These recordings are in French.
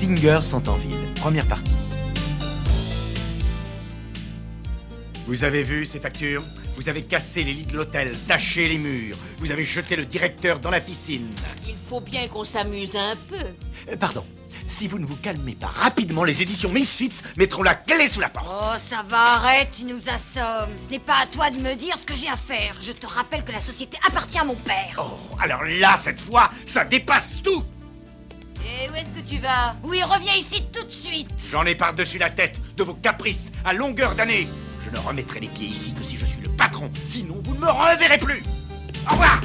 Stingers sont en ville. Première partie. Vous avez vu ces factures? Vous avez cassé les lits de l'hôtel, taché les murs. Vous avez jeté le directeur dans la piscine. Il faut bien qu'on s'amuse un peu. Pardon. Si vous ne vous calmez pas rapidement, les éditions Misfits mettront la clé sous la porte. Oh, ça va, arrête, tu nous assommes. Ce n'est pas à toi de me dire ce que j'ai à faire. Je te rappelle que la société appartient à mon père. Oh, alors là, cette fois, ça dépasse tout. Et où est-ce que tu vas? Oui, reviens ici tout de suite. J'en ai par-dessus la tête de vos caprices à longueur d'année. Je ne remettrai les pieds ici que si je suis le patron. Sinon, vous ne me reverrez plus. Au revoir.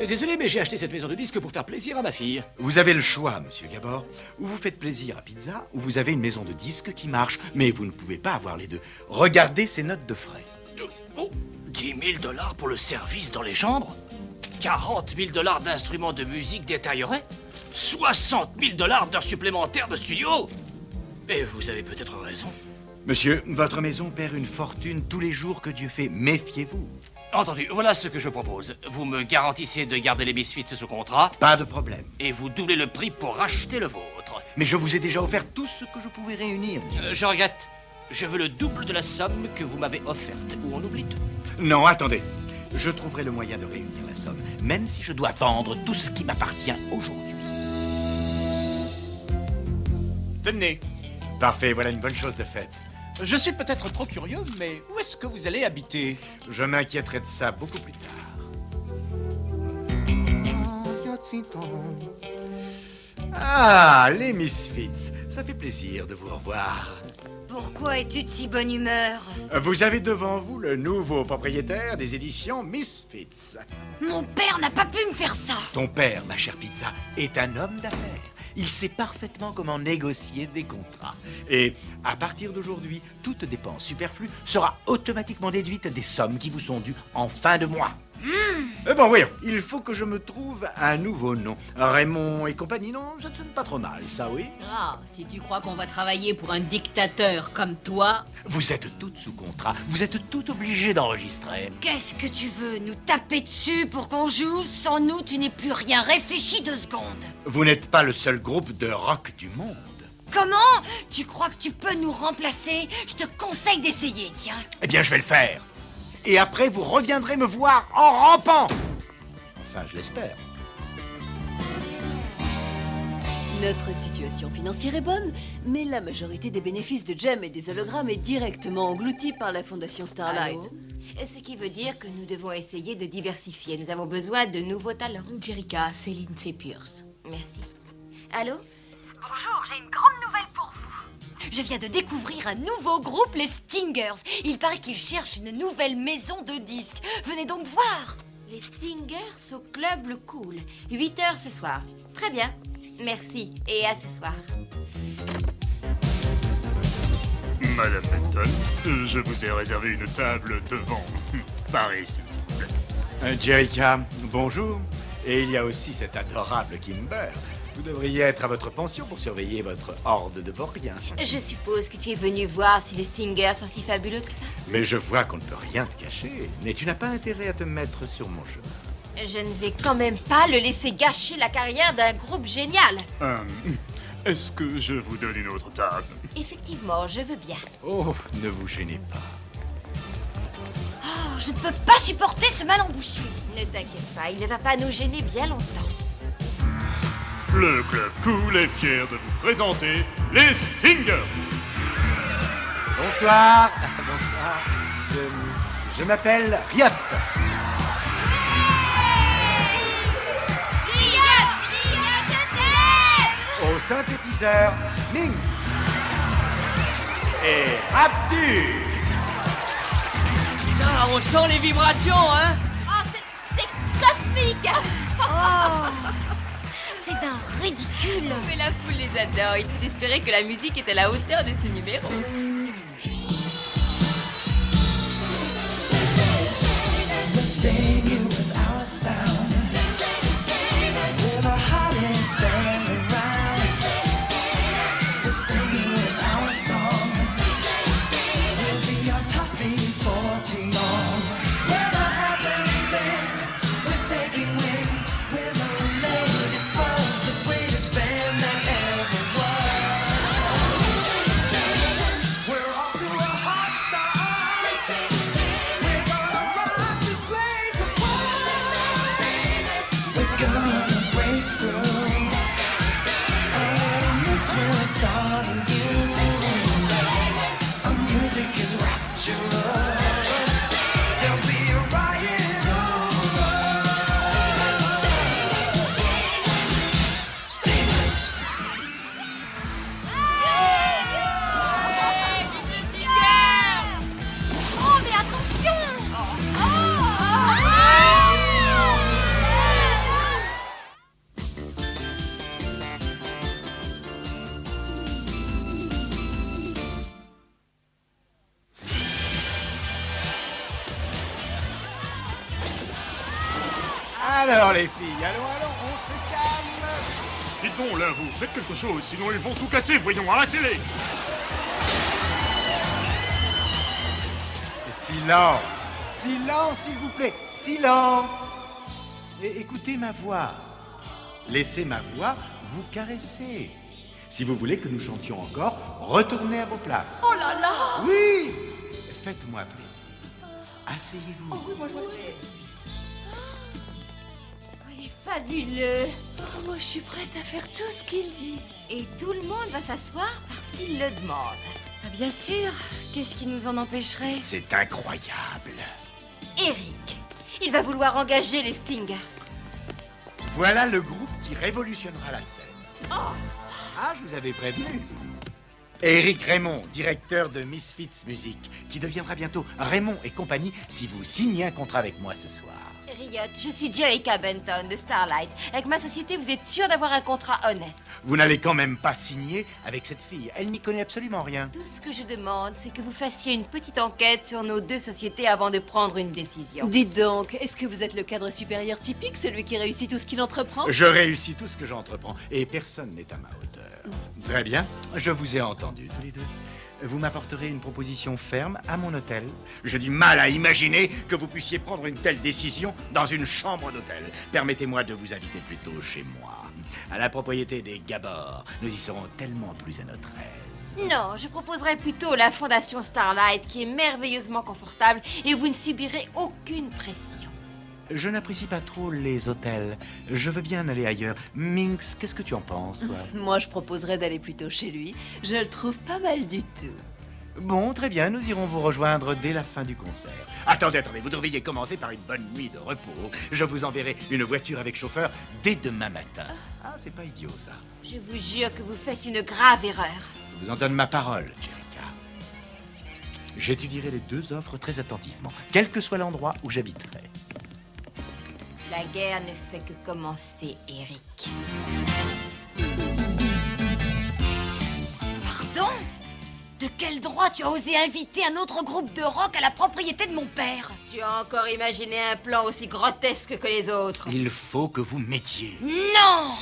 Désolé, mais j'ai acheté cette maison de disques pour faire plaisir à ma fille. Vous avez le choix, monsieur Gabor. Ou vous faites plaisir à Pizza, ou vous avez une maison de disques qui marche. Mais vous ne pouvez pas avoir les deux. Regardez ces notes de frais. 10 000 $ pour le service dans les chambres? 40 000 $ d'instruments de musique détériorés? 60 000 $ d'heures supplémentaires de studio? Et vous avez peut-être raison. Monsieur, votre maison perd une fortune tous les jours que Dieu fait. Méfiez-vous. Entendu, voilà ce que je propose. Vous me garantissez de garder les Misfits sous contrat, Pas de problème. et vous doublez le prix pour racheter le vôtre. Mais je vous ai déjà offert tout ce que je pouvais réunir. Je regrette. Je veux le double de la somme que vous m'avez offerte, ou on oublie tout. Non, attendez. Je trouverai le moyen de réunir la somme, même si je dois vendre tout ce qui m'appartient aujourd'hui. Tenez, Parfait, voilà une bonne chose de faite. je suis peut-être trop curieux, mais où est-ce que vous allez habiter? Je m'inquiéterai de ça beaucoup plus tard. Ah, les Misfits. Ça fait plaisir de vous revoir. Pourquoi es-tu de si bonne humeur? Vous avez devant vous le nouveau propriétaire des éditions Misfits. Mon père n'a pas pu me faire ça. Ton père, ma chère Pizza, est un homme d'affaires. Il sait parfaitement comment négocier des contrats. Et à partir d'aujourd'hui, toute dépense superflue sera automatiquement déduite des sommes qui vous sont dues en fin de mois. Bon, voyons, il faut que je me trouve un nouveau nom. Raymond et compagnie, non, ça ne sonne pas trop mal, ça, oui. Ah, si tu crois qu'on va travailler pour un dictateur comme toi... Vous êtes toutes sous contrat, vous êtes toutes obligées d'enregistrer. Qu'est-ce que tu veux? Nous taper dessus pour qu'on joue? Sans nous, tu n'es plus rien. Réfléchis 2 secondes. Vous n'êtes pas le seul groupe de rock du monde. Comment? Tu crois que tu peux nous remplacer? Je te conseille d'essayer, tiens. Eh bien, je vais le faire. Et après, vous reviendrez me voir en rampant. Enfin, je l'espère. Notre situation financière est bonne, mais la majorité des bénéfices de Jem et des hologrammes est directement engloutie par la Fondation Starlight. Allô? Ce qui veut dire que nous devons essayer de diversifier. Nous avons besoin de nouveaux talents. Jerica, c'est Lindsay Pierce. Merci. Allô? Bonjour, j'ai une grande nouvelle pour vous. Je viens de découvrir un nouveau groupe, les Stingers. Il paraît qu'ils cherchent une nouvelle maison de disques. Venez donc voir. Les Stingers au club Le Cool. 8 h ce soir. Très bien. Merci. Et à ce soir. Madame Benton, je vous ai réservé une table devant. Par ici, s'il vous plaît. Jerica, bonjour. Et il y a aussi cet adorable Kimber. Vous devriez être à votre pension pour surveiller votre horde de vauriens. Je suppose que tu es venu voir si les Stingers sont si fabuleux que ça. Mais je vois qu'on ne peut rien te cacher. Et tu n'as pas intérêt à te mettre sur mon chemin. Je ne vais quand même pas le laisser gâcher la carrière d'un groupe génial. Est-ce que je vous donne une autre table? Effectivement, je veux bien. Oh, ne vous gênez pas. Oh, je ne peux pas supporter ce mal embouché. Ne t'inquiète pas, il ne va pas nous gêner bien longtemps. Le club cool est fier de vous présenter les Stingers. Bonsoir. Bonsoir. Je m'appelle Riot. Au synthétiseur Minx. Et Abdu. Ça, on sent les vibrations, hein? Oh, c'est cosmique. C'est d'un ridicule. Mais la foule les adore. Il faut espérer que la musique est à la hauteur de ce numéro. Oh, mais attention! Alors les filles, allons, on se calme. Dites donc, là, vous faites quelque chose, sinon ils vont tout casser, voyons, arrêtez-les. Silence, silence s'il vous plaît, silence. Et écoutez ma voix. Laissez ma voix vous caresser. Si vous voulez que nous chantions encore, retournez à vos places. Oh là là! Oui, faites-moi plaisir. Asseyez-vous. Il est fabuleux. Moi, je suis prête à faire tout ce qu'il dit. Et tout le monde va s'asseoir parce qu'il le demande. Ah, bien sûr. Qu'est-ce qui nous en empêcherait? C'est incroyable. Eric, il va vouloir engager les Stingers. Voilà le groupe qui révolutionnera la scène. Ah, je vous avais prévenu. Eric Raymond, directeur de Misfits Music, qui deviendra bientôt Raymond et compagnie si vous signez un contrat avec moi ce soir. Riot, je suis Jerica Benton de Starlight. Avec ma société, vous êtes sûr d'avoir un contrat honnête. Vous n'allez quand même pas signer avec cette fille. Elle n'y connaît absolument rien. Tout ce que je demande, c'est que vous fassiez une petite enquête sur nos deux sociétés avant de prendre une décision. Dites donc, est-ce que vous êtes le cadre supérieur typique, celui qui réussit tout ce qu'il entreprend? Je réussis tout ce que j'entreprends et personne n'est à ma hauteur. Très bien, je vous ai entendus tous les deux. Vous m'apporterez une proposition ferme à mon hôtel. J'ai du mal à imaginer que vous puissiez prendre une telle décision dans une chambre d'hôtel. Permettez-moi de vous inviter plutôt chez moi, à la propriété des Gabor. Nous y serons tellement plus à notre aise. Non, je proposerais plutôt la fondation Starlight, qui est merveilleusement confortable et vous ne subirez aucune pression. Je n'apprécie pas trop les hôtels. Je veux bien aller ailleurs. Minx, qu'est-ce que tu en penses, toi? Moi, je proposerais d'aller plutôt chez lui. Je le trouve pas mal du tout. Bon, très bien, nous irons vous rejoindre dès la fin du concert. Attendez, vous devriez commencer par une bonne nuit de repos. Je vous enverrai une voiture avec chauffeur dès demain matin. Ah, c'est pas idiot, ça. Je vous jure que vous faites une grave erreur. Je vous en donne ma parole, Jerica. J'étudierai les deux offres très attentivement, quel que soit l'endroit où j'habiterai. La guerre ne fait que commencer, Eric. Pardon? De quel droit tu as osé inviter un autre groupe de rock à la propriété de mon père? Tu as encore imaginé un plan aussi grotesque que les autres. Il faut que vous m'aidiez. Non!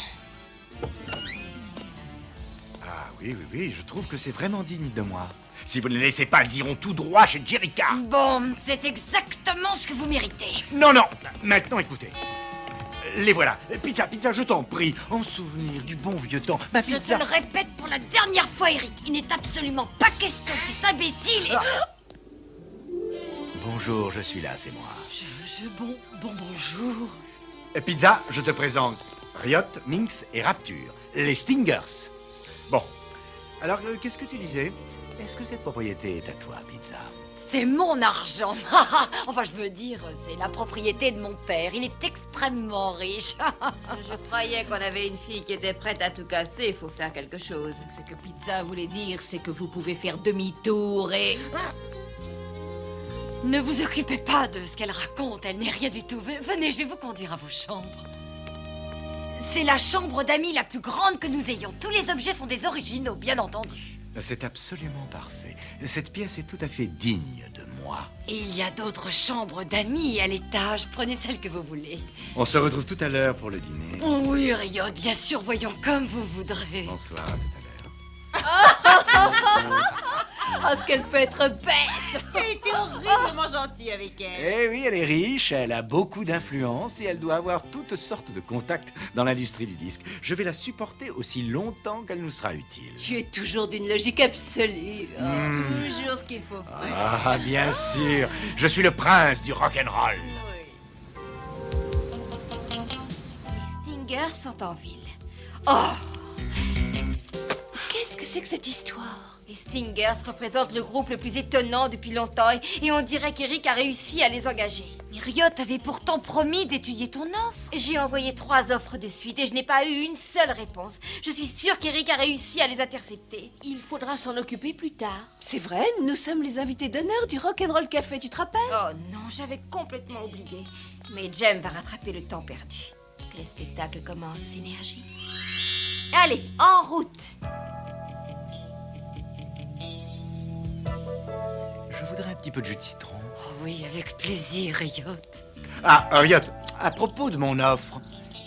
Ah oui, je trouve que c'est vraiment digne de moi. Si vous ne les laissez pas, elles iront tout droit chez Jerica. Bon, c'est exactement ce que vous méritez. Non, maintenant écoutez. Les voilà. Pizza, je t'en prie, en souvenir du bon vieux temps. Ma Je pizza. te le répète pour la dernière fois, Eric. Il n'est absolument pas question que cet imbécile Bonjour, je suis là, c'est moi. Bonjour. Pizza, je te présente Riot, Minx et Rapture, les Stingers. Bon, alors qu'est-ce que tu disais? Est-ce que cette propriété est à toi, Pizza? C'est mon argent. Enfin, je veux dire, c'est la propriété de mon père. Il est extrêmement riche. Je croyais qu'on avait une fille qui était prête à tout casser. Il faut faire quelque chose. Ce que Pizza voulait dire, c'est que vous pouvez faire demi-tour et... Ne vous occupez pas de ce qu'elle raconte, elle n'est rien du tout. Venez, je vais vous conduire à vos chambres. C'est la chambre d'amis la plus grande que nous ayons. Tous les objets sont des originaux, bien entendu. C'est absolument parfait. Cette pièce est tout à fait digne de moi. Et il y a d'autres chambres d'amis à l'étage. Prenez celle que vous voulez. On se retrouve tout à l'heure pour le dîner. Oh oui, Riot, bien sûr, voyons comme vous voudrez. Bonsoir, à tout à l'heure. Ah, ce qu'elle peut être bête! T'es horriblement gentil avec elle. Eh oui, elle est riche, elle a beaucoup d'influence et elle doit avoir toutes sortes de contacts dans l'industrie du disque. Je vais la supporter aussi longtemps qu'elle nous sera utile. Tu es toujours d'une logique absolue. Toujours ce qu'il faut faire. Ah, bien sûr, je suis le prince du rock'n'roll. Les Stingers sont en ville. Oh, Qu'est-ce que c'est que cette histoire? Les Stingers représentent le groupe le plus étonnant depuis longtemps et on dirait qu'Eric a réussi à les engager. Mais Riot avait pourtant promis d'étudier ton offre. J'ai envoyé 3 offres de suite et je n'ai pas eu une seule réponse. Je suis sûre qu'Eric a réussi à les intercepter. Il faudra s'en occuper plus tard. C'est vrai, nous sommes les invités d'honneur du Rock'n'Roll Café, tu te rappelles? Oh non, j'avais complètement oublié. Mais Jem va rattraper le temps perdu. Que le spectacle commence, Synergie. Allez, en route! Je voudrais un petit peu de jus de citron. Oh oui, avec plaisir, Riot. Ah, Riot, à propos de mon offre.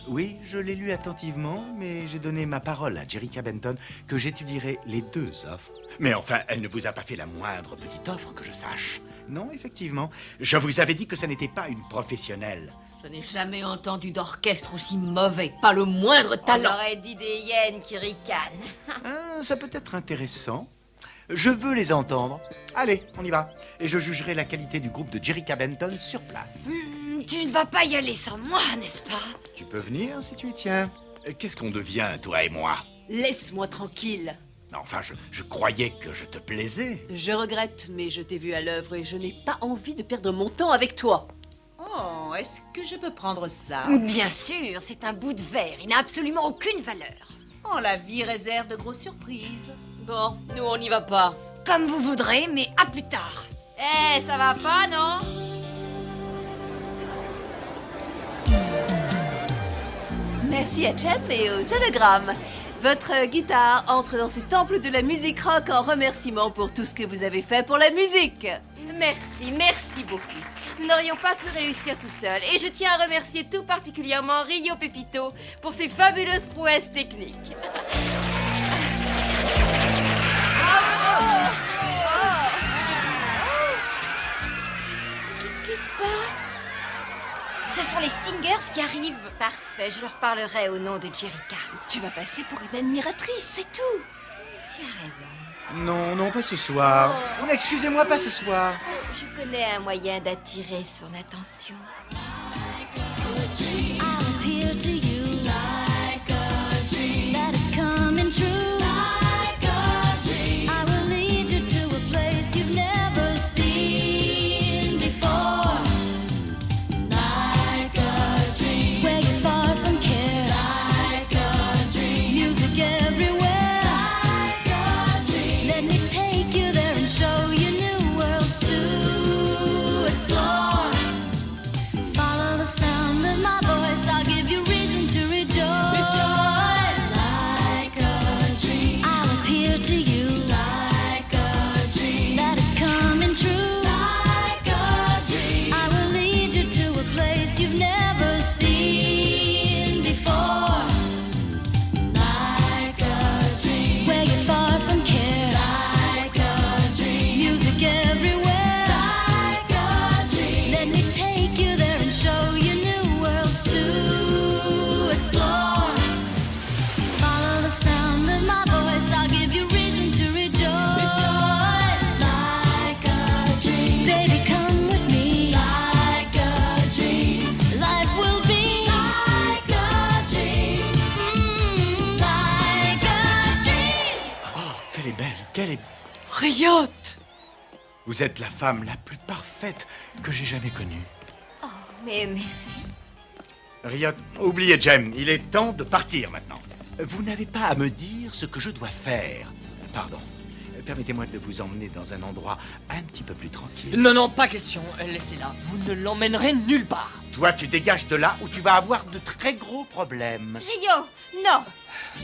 Oui, je l'ai lu attentivement, mais j'ai donné ma parole à Jerica Benton que j'étudierai les 2 offres. Mais enfin, elle ne vous a pas fait la moindre petite offre que je sache. Non, effectivement. Je vous avais dit que ça n'était pas une professionnelle. Je n'ai jamais entendu d'orchestre aussi mauvais. Pas le moindre On talent. aurait dit des hyènes qui ricanent. Ah, ça peut être intéressant. Je veux les entendre. Allez, on y va. Et je jugerai la qualité du groupe de Jerica Benton sur place. Tu ne vas pas y aller sans moi, n'est-ce pas? Tu peux venir si tu y tiens. Qu'est-ce qu'on devient, toi et moi? Laisse-moi tranquille. Enfin, je croyais que je te plaisais. Je regrette, mais je t'ai vu à l'œuvre et je n'ai pas envie de perdre mon temps avec toi. Oh, est-ce que je peux prendre ça? Bien sûr, c'est un bout de verre. Il n'a absolument aucune valeur. Oh, la vie réserve de grosses surprises. Bon, nous on n'y va pas. Comme vous voudrez, mais à plus tard. Eh, ça va pas, non? Merci à Jem et aux hologrammes. Votre guitare entre dans ce temple de la musique rock en remerciement pour tout ce que vous avez fait pour la musique. Merci beaucoup. Nous n'aurions pas pu réussir tout seul. Et je tiens à remercier tout particulièrement Rio Pepito pour ses fabuleuses prouesses techniques. Qu'est-ce qui se passe? Ce sont les Stingers qui arrivent. Parfait, je leur parlerai au nom de Jerica. Tu vas passer pour une admiratrice, c'est tout. Tu as raison. Non, pas ce soir. Excusez-moi, pas ce soir. Je connais un moyen d'attirer son attention. Appear to you like a dream that is coming true. Like a dream. I will lead you to a place you've never seen before. Like a dream. Where you're far from care. Like a dream. Music everywhere. Like a dream. Let me take you there and show you new worlds to explore. Follow the sound of my voice, I'll give you reason to rejoice. Rejoice like a dream. I'll appear to you like a dream that is coming true. Like a dream. I will lead you to a place you've never seen before. Like a dream. Where you're far from care. Like a dream. Music everywhere. Like a dream. Let me take you there and show you new worlds to explore. Follow the sound of my voice, I'll give you reason to rejoice. Rejoice like a dream. Baby, come with me. Like a dream. Life will be like a dream. Like a dream. Oh, qu'elle est belle, qu'elle est... Riot! Vous êtes la femme la plus parfaite que j'ai jamais connue. Mais merci. Riot, oubliez Jem, il est temps de partir maintenant. Vous n'avez pas à me dire ce que je dois faire. Pardon. Permettez-moi de vous emmener dans un endroit un petit peu plus tranquille. Non, pas question. Laissez-la. Vous ne l'emmènerez nulle part. Toi, tu dégages de là où tu vas avoir de très gros problèmes. Rio, non.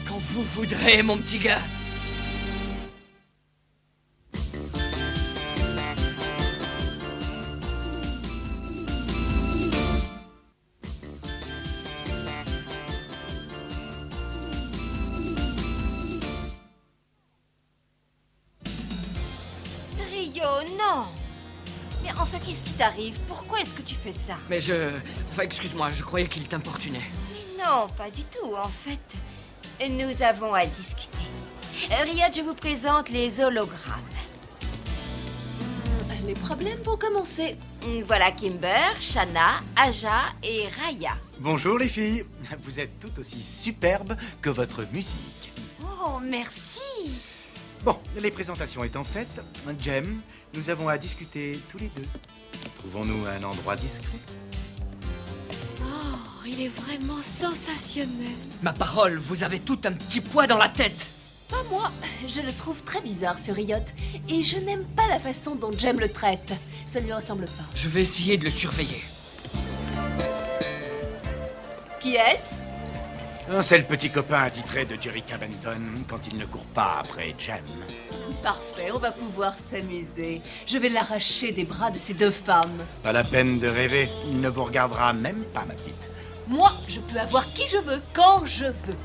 Quand vous voudrez, mon petit gars. Rio, non. Mais enfin, qu'est-ce qui t'arrive? Pourquoi est-ce que tu fais ça? Mais Enfin, excuse-moi, je croyais qu'il t'importunait. Mais non, pas du tout, en fait. Nous avons à discuter. Riot, je vous présente les hologrammes. Les problèmes vont commencer. Voilà Kimber, Shanna, Aja et Raya. Bonjour les filles. Vous êtes toutes aussi superbes que votre musique. Oh, merci. Bon, les présentations étant faites, Jem, nous avons à discuter tous les deux. Trouvons-nous un endroit discret? Oh, il est vraiment sensationnel. Ma parole, vous avez tout un petit poids dans la tête. Pas moi. Je le trouve très bizarre, ce Riot. Et je n'aime pas la façon dont Jem le traite. Ça ne lui ressemble pas. Je vais essayer de le surveiller. Qui est-ce? C'est le petit copain attitré de Jerrica Benton quand il ne court pas après Jem. Parfait, on va pouvoir s'amuser. Je vais l'arracher des bras de ces deux femmes. Pas la peine de rêver, il ne vous regardera même pas, ma petite. Moi, je peux avoir qui je veux, quand je veux.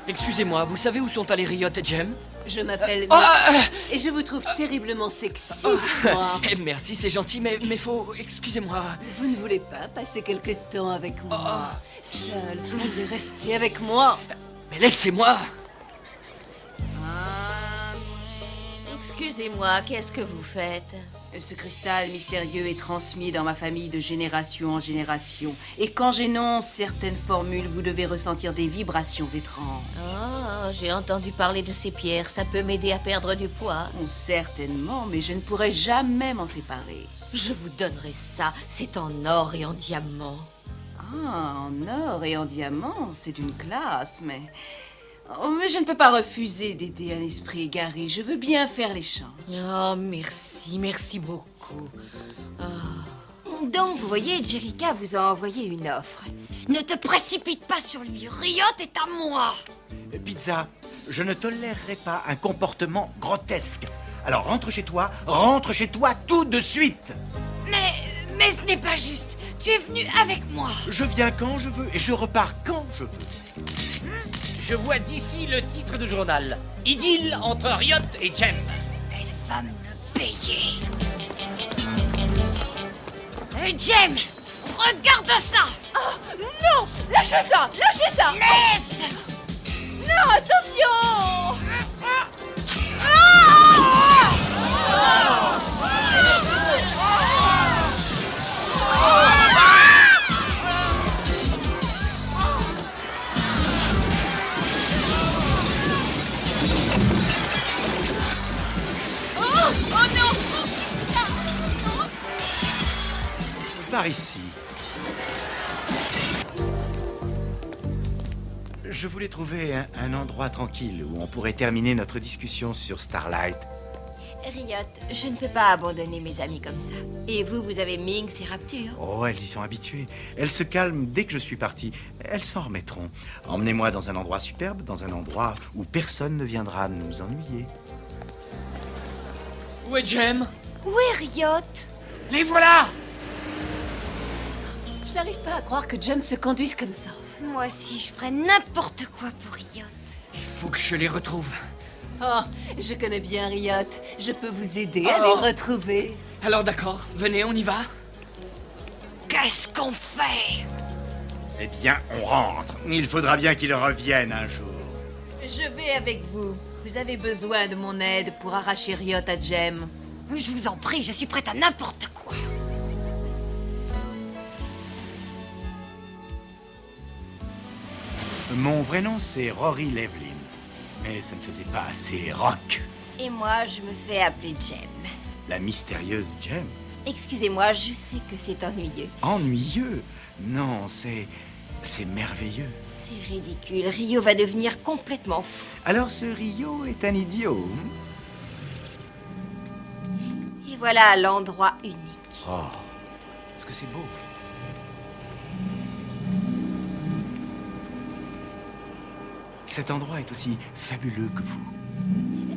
Excusez-moi, vous savez où sont allés Riot et Jem? Je m'appelle... Et je vous trouve terriblement sexy, dites-moi. Merci, c'est gentil, mais faut... Excusez-moi. Vous ne voulez pas passer quelque temps avec moi? Seul, allez rester avec moi. Mais laissez-moi. Excusez-moi, qu'est-ce que vous faites? Ce cristal mystérieux est transmis dans ma famille de génération en génération. Et quand j'énonce certaines formules, vous devez ressentir des vibrations étranges. Oh, j'ai entendu parler de ces pierres. Ça peut m'aider à perdre du poids. Oh, certainement, mais je ne pourrai jamais m'en séparer. Je vous donnerai ça. C'est en or et en diamant. Ah, en or et en diamant, c'est d'une classe, mais... Oh, mais je ne peux pas refuser d'aider un esprit égaré. Je veux bien faire l'échange. Oh, merci beaucoup. Donc, vous voyez, Jerrica vous a envoyé une offre. Ne te précipite pas sur lui. Riot est à moi. Pizza, je ne tolérerai pas un comportement grotesque. Alors rentre chez toi tout de suite. Mais ce n'est pas juste. Tu es venu avec moi. Je viens quand je veux et je repars quand je veux. Je vois d'ici le titre du journal. Idylle entre Riot et Jem. Elle va me payer. Jem, regarde ça. Oh, non! Lâchez ça! Lâchez ça! Laisse. Non, attention! Par ici. Je voulais trouver un endroit tranquille où on pourrait terminer notre discussion sur Starlight. Riot, je ne peux pas abandonner mes amis comme ça. Et vous avez Minx et Rapture. Oh, elles y sont habituées. Elles se calment dès que je suis parti. Elles s'en remettront. Emmenez-moi dans un endroit superbe, dans un endroit où personne ne viendra nous ennuyer. Où est Jem? Où est Riot? Les voilà! Je n'arrive pas à croire que Jem se conduise comme ça. Moi aussi, je ferais n'importe quoi pour Riot. Il faut que je les retrouve. Oh, je connais bien Riot. Je peux vous aider à les retrouver. Alors d'accord, venez, on y va. Qu'est-ce qu'on fait? Eh bien, on rentre. Il faudra bien qu'ils reviennent un jour. Je vais avec vous. Vous avez besoin de mon aide pour arracher Riot à Jem. Je vous en prie, je suis prête à n'importe quoi. Mon vrai nom, c'est Rory Levlin. Mais ça ne faisait pas assez rock. Et moi, je me fais appeler Jem. La mystérieuse Jem. Excusez-moi, je sais que c'est ennuyeux. Ennuyeux? Non, c'est merveilleux. C'est ridicule. Rio va devenir complètement fou. Alors ce Rio est un idiot. Et voilà l'endroit unique. Oh, est-ce que c'est beau? Cet endroit est aussi fabuleux que vous.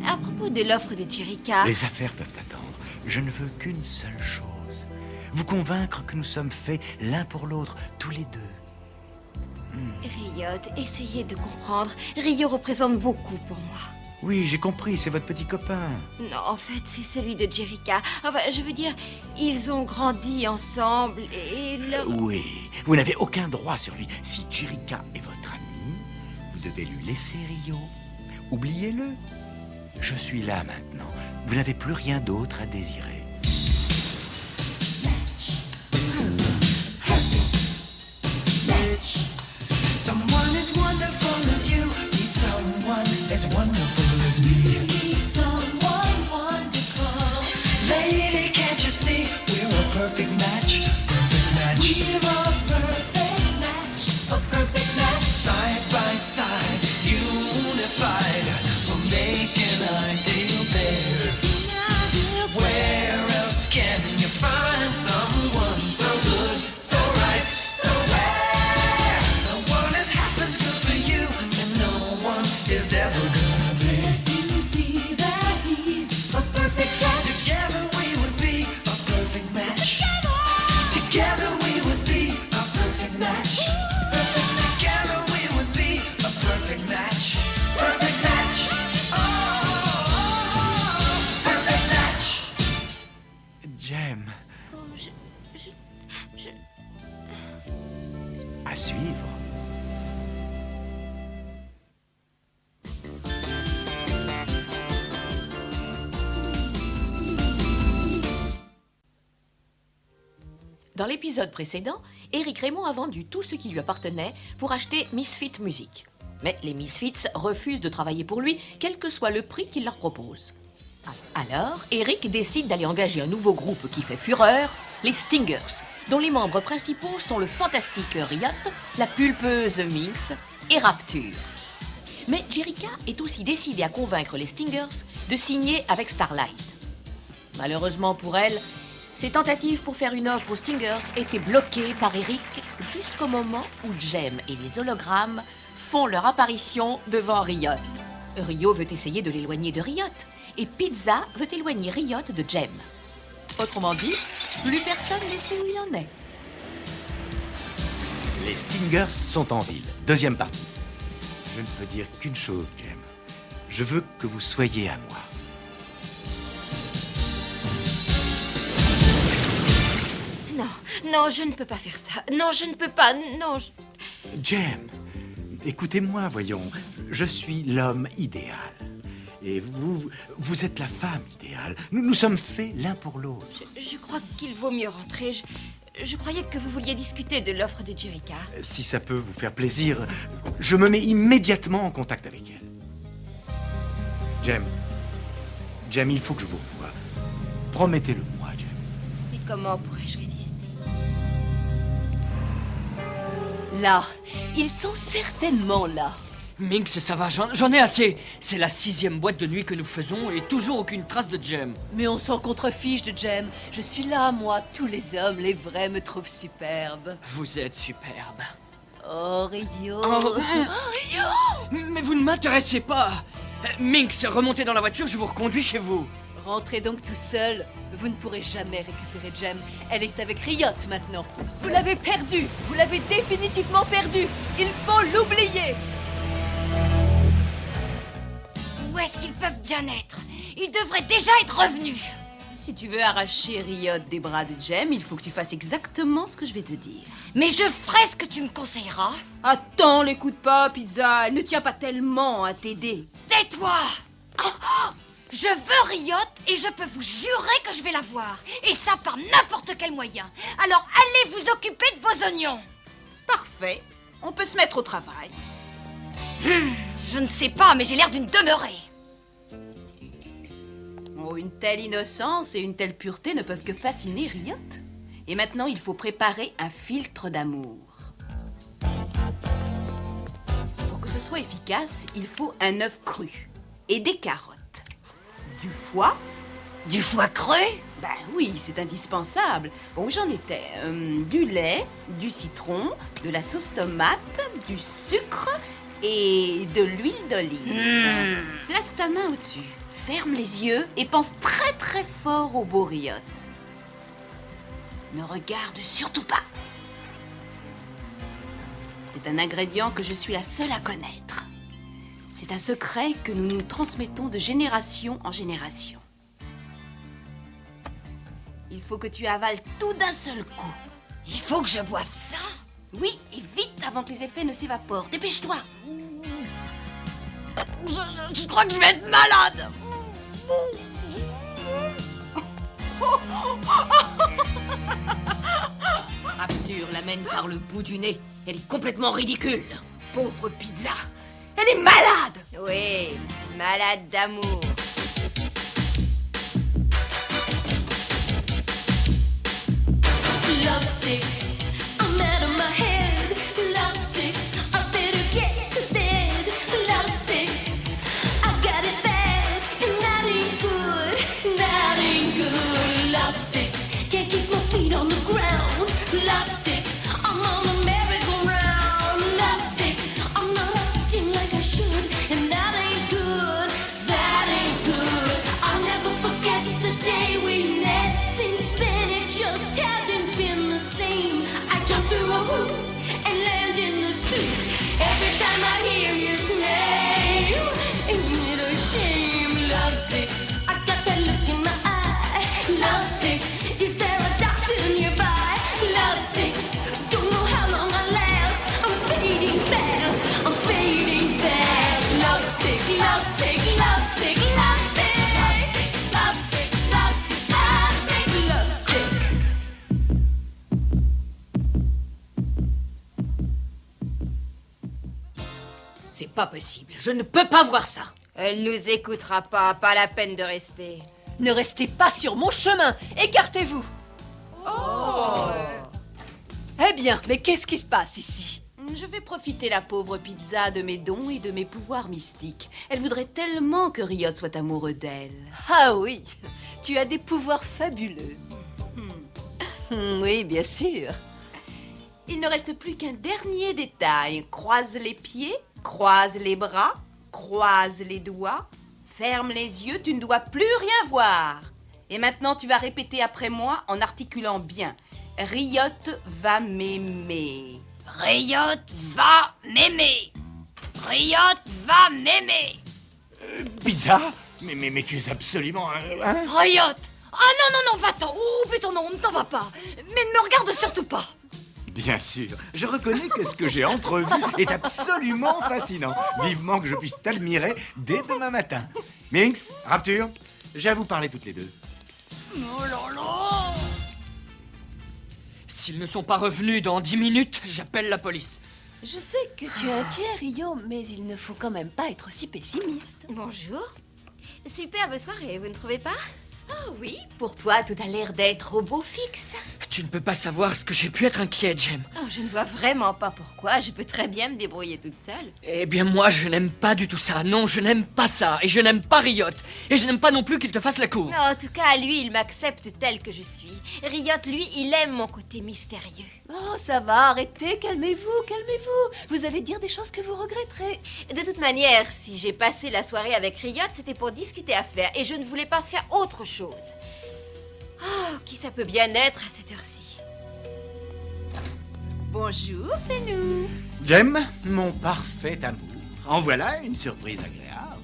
À propos de l'offre de Jerrica... Les affaires peuvent attendre. Je ne veux qu'une seule chose. Vous convaincre que nous sommes faits l'un pour l'autre, tous les deux. Riot, essayez de comprendre. Rio représente beaucoup pour moi. Oui, j'ai compris, c'est votre petit copain. Non, en fait, c'est celui de Jerrica. Enfin, je veux dire, ils ont grandi ensemble et leur... Oui, vous n'avez aucun droit sur lui. Si Jerrica est votre ami, vous devez lui laisser Rio. Oubliez-le. Je suis là maintenant. Vous n'avez plus rien d'autre à désirer. Someone as wonderful as you needs someone as wonderful as me. perfect match. Perfect match. We're a perfect match. A perfect match. Side by side, unified. We'll make an ideal pair. Where else can you find someone so good, so right, so rare? No one is half as good for you, and no one is ever gonna be. You see that he's a perfect match. Together we would be a perfect match. Together we would be a perfect match. Together we would be a perfect match. Perfect match. Oh, perfect match. Jem. Oh, À suivre. Dans l'épisode précédent, Éric Raymond a vendu tout ce qui lui appartenait pour acheter Misfit Music. Mais les Misfits refusent de travailler pour lui, quel que soit le prix qu'il leur propose. Alors, Éric décide d'aller engager un nouveau groupe qui fait fureur, les Stingers, dont les membres principaux sont le fantastique Riot, la pulpeuse Minx et Rapture. Mais Jerica est aussi décidée à convaincre les Stingers de signer avec Starlight. Malheureusement pour elle, ses tentatives pour faire une offre aux Stingers étaient bloquées par Éric jusqu'au moment où Jem et les hologrammes font leur apparition devant Riot. Rio veut essayer de l'éloigner de Riot et Pizza veut éloigner Riot de Jem. Autrement dit, plus personne ne sait où il en est. Les Stingers sont en ville. Deuxième partie. Je ne peux dire qu'une chose, Jem. Je veux que vous soyez à moi. Non, je ne peux pas faire ça. Non, je ne peux pas. Non. Jem, écoutez-moi, voyons. Je suis l'homme idéal. Et vous êtes la femme idéale. Nous sommes faits l'un pour l'autre. Je crois qu'il vaut mieux rentrer. Je croyais que vous vouliez discuter de l'offre de Jerica. Si ça peut vous faire plaisir, je me mets immédiatement en contact avec elle. Jem, il faut que je vous revoie. Promettez-le-moi, Jem. Mais comment pourrais-je résister? Là, ils sont certainement là. Minx, ça va, j'en ai assez. C'est la 6e boîte de nuit que nous faisons et toujours aucune trace de Jem. Mais on s'en contrefiche de Jem. Je suis là, moi. Tous les hommes, les vrais, me trouvent superbe. Vous êtes superbe. Oh, Rio. Oh. Rio. Mais vous ne m'intéressez pas. Minx, remontez dans la voiture, je vous reconduis chez vous. Rentrez donc tout seul. Vous ne pourrez jamais récupérer Jem. Elle est avec Riot maintenant. Vous l'avez perdue. Vous l'avez définitivement perdue. Il faut l'oublier. Où est-ce qu'ils peuvent bien être? Ils devraient déjà être revenus. Si tu veux arracher Riot des bras de Jem, il faut que tu fasses exactement ce que je vais te dire. Mais je ferai ce que tu me conseilleras. Attends, l'écoute pas, Pizza. Elle ne tient pas tellement à t'aider. Tais-toi! Je veux Riot et je peux vous jurer que je vais la voir. Et ça par n'importe quel moyen. Alors allez vous occuper de vos oignons. Parfait. On peut se mettre au travail. Je ne sais pas, mais j'ai l'air d'une demeurée. Oh, une telle innocence et une telle pureté ne peuvent que fasciner Riot. Et maintenant, il faut préparer un filtre d'amour. Pour que ce soit efficace, il faut un œuf cru et des carottes. Du foie. Du foie creux? Ben oui, c'est indispensable. Bon, j'en étais. Du lait, du citron, de la sauce tomate, du sucre et de l'huile d'olive. Place ta main au-dessus, ferme les yeux et pense très très fort au beau Riot. Ne regarde surtout pas. C'est un ingrédient que je suis la seule à connaître. C'est un secret que nous nous transmettons de génération en génération. Il faut que tu avales tout d'un seul coup. Il faut que je boive ça? Oui, et vite avant que les effets ne s'évaporent. Dépêche-toi. Je crois que je vais être malade. Rapture l'amène par le bout du nez. Elle est complètement ridicule. Pauvre Pizza. Elle est malade. Oui, malade d'amour. sick. I got that look in my eye. Love sick. Is there a doctor nearby? Love sick. Don't know how long I last. I'm fading fast. I'm fading fast. Love sick. Love sick. Love sick. Love sick. Love sick. Love sick. Love sick. Love sick. C'est pas possible. Je ne peux pas voir ça. Elle nous écoutera pas la peine de rester. Ne restez pas sur mon chemin. Écartez-vous. Eh bien, mais qu'est-ce qui se passe ici? Je vais profiter, la pauvre Pizza, de mes dons et de mes pouvoirs mystiques. Elle voudrait tellement que Riot soit amoureux d'elle. Ah oui, tu as des pouvoirs fabuleux. Oui, bien sûr. Il ne reste plus qu'un dernier détail. Croise les pieds, croise les bras, croise les doigts, ferme les yeux, tu ne dois plus rien voir. Et maintenant, tu vas répéter après moi en articulant bien. Riot va m'aimer. Riot va m'aimer. Riot va m'aimer. Pizza? Mais tu es absolument... hein? Riot. Ah non, va-t'en. Ou plutôt non, ne t'en va pas. Mais ne me regarde surtout pas. Bien sûr, je reconnais que ce que j'ai entrevu est absolument fascinant. Vivement que je puisse t'admirer dès demain matin. Minx, Rapture, j'ai à vous parler toutes les deux. Oh là là. S'ils ne sont pas revenus dans 10 minutes, j'appelle la police. Je sais que tu es inquiet, Rio, mais il ne faut quand même pas être si pessimiste. Bonjour. Superbe soirée, vous ne trouvez pas? Ah oui, pour toi, tout a l'air d'être au beau fixe. Tu ne peux pas savoir ce que j'ai pu être inquiet, Jem. Oh, je ne vois vraiment pas pourquoi. Je peux très bien me débrouiller toute seule. Eh bien, moi, je n'aime pas du tout ça. Non, je n'aime pas ça. Et je n'aime pas Riot. Et je n'aime pas non plus qu'il te fasse la cour. Non, en tout cas, lui, il m'accepte tel que je suis. Riot, lui, il aime mon côté mystérieux. Oh, ça va, arrêtez, calmez-vous, calmez-vous. Vous allez dire des choses que vous regretterez. De toute manière, si j'ai passé la soirée avec Riot, c'était pour discuter affaires et je ne voulais pas faire autre chose. Oh, qui ça peut bien être à cette heure-ci? Bonjour, c'est nous. Jem, mon parfait amour. En voilà une surprise agréable.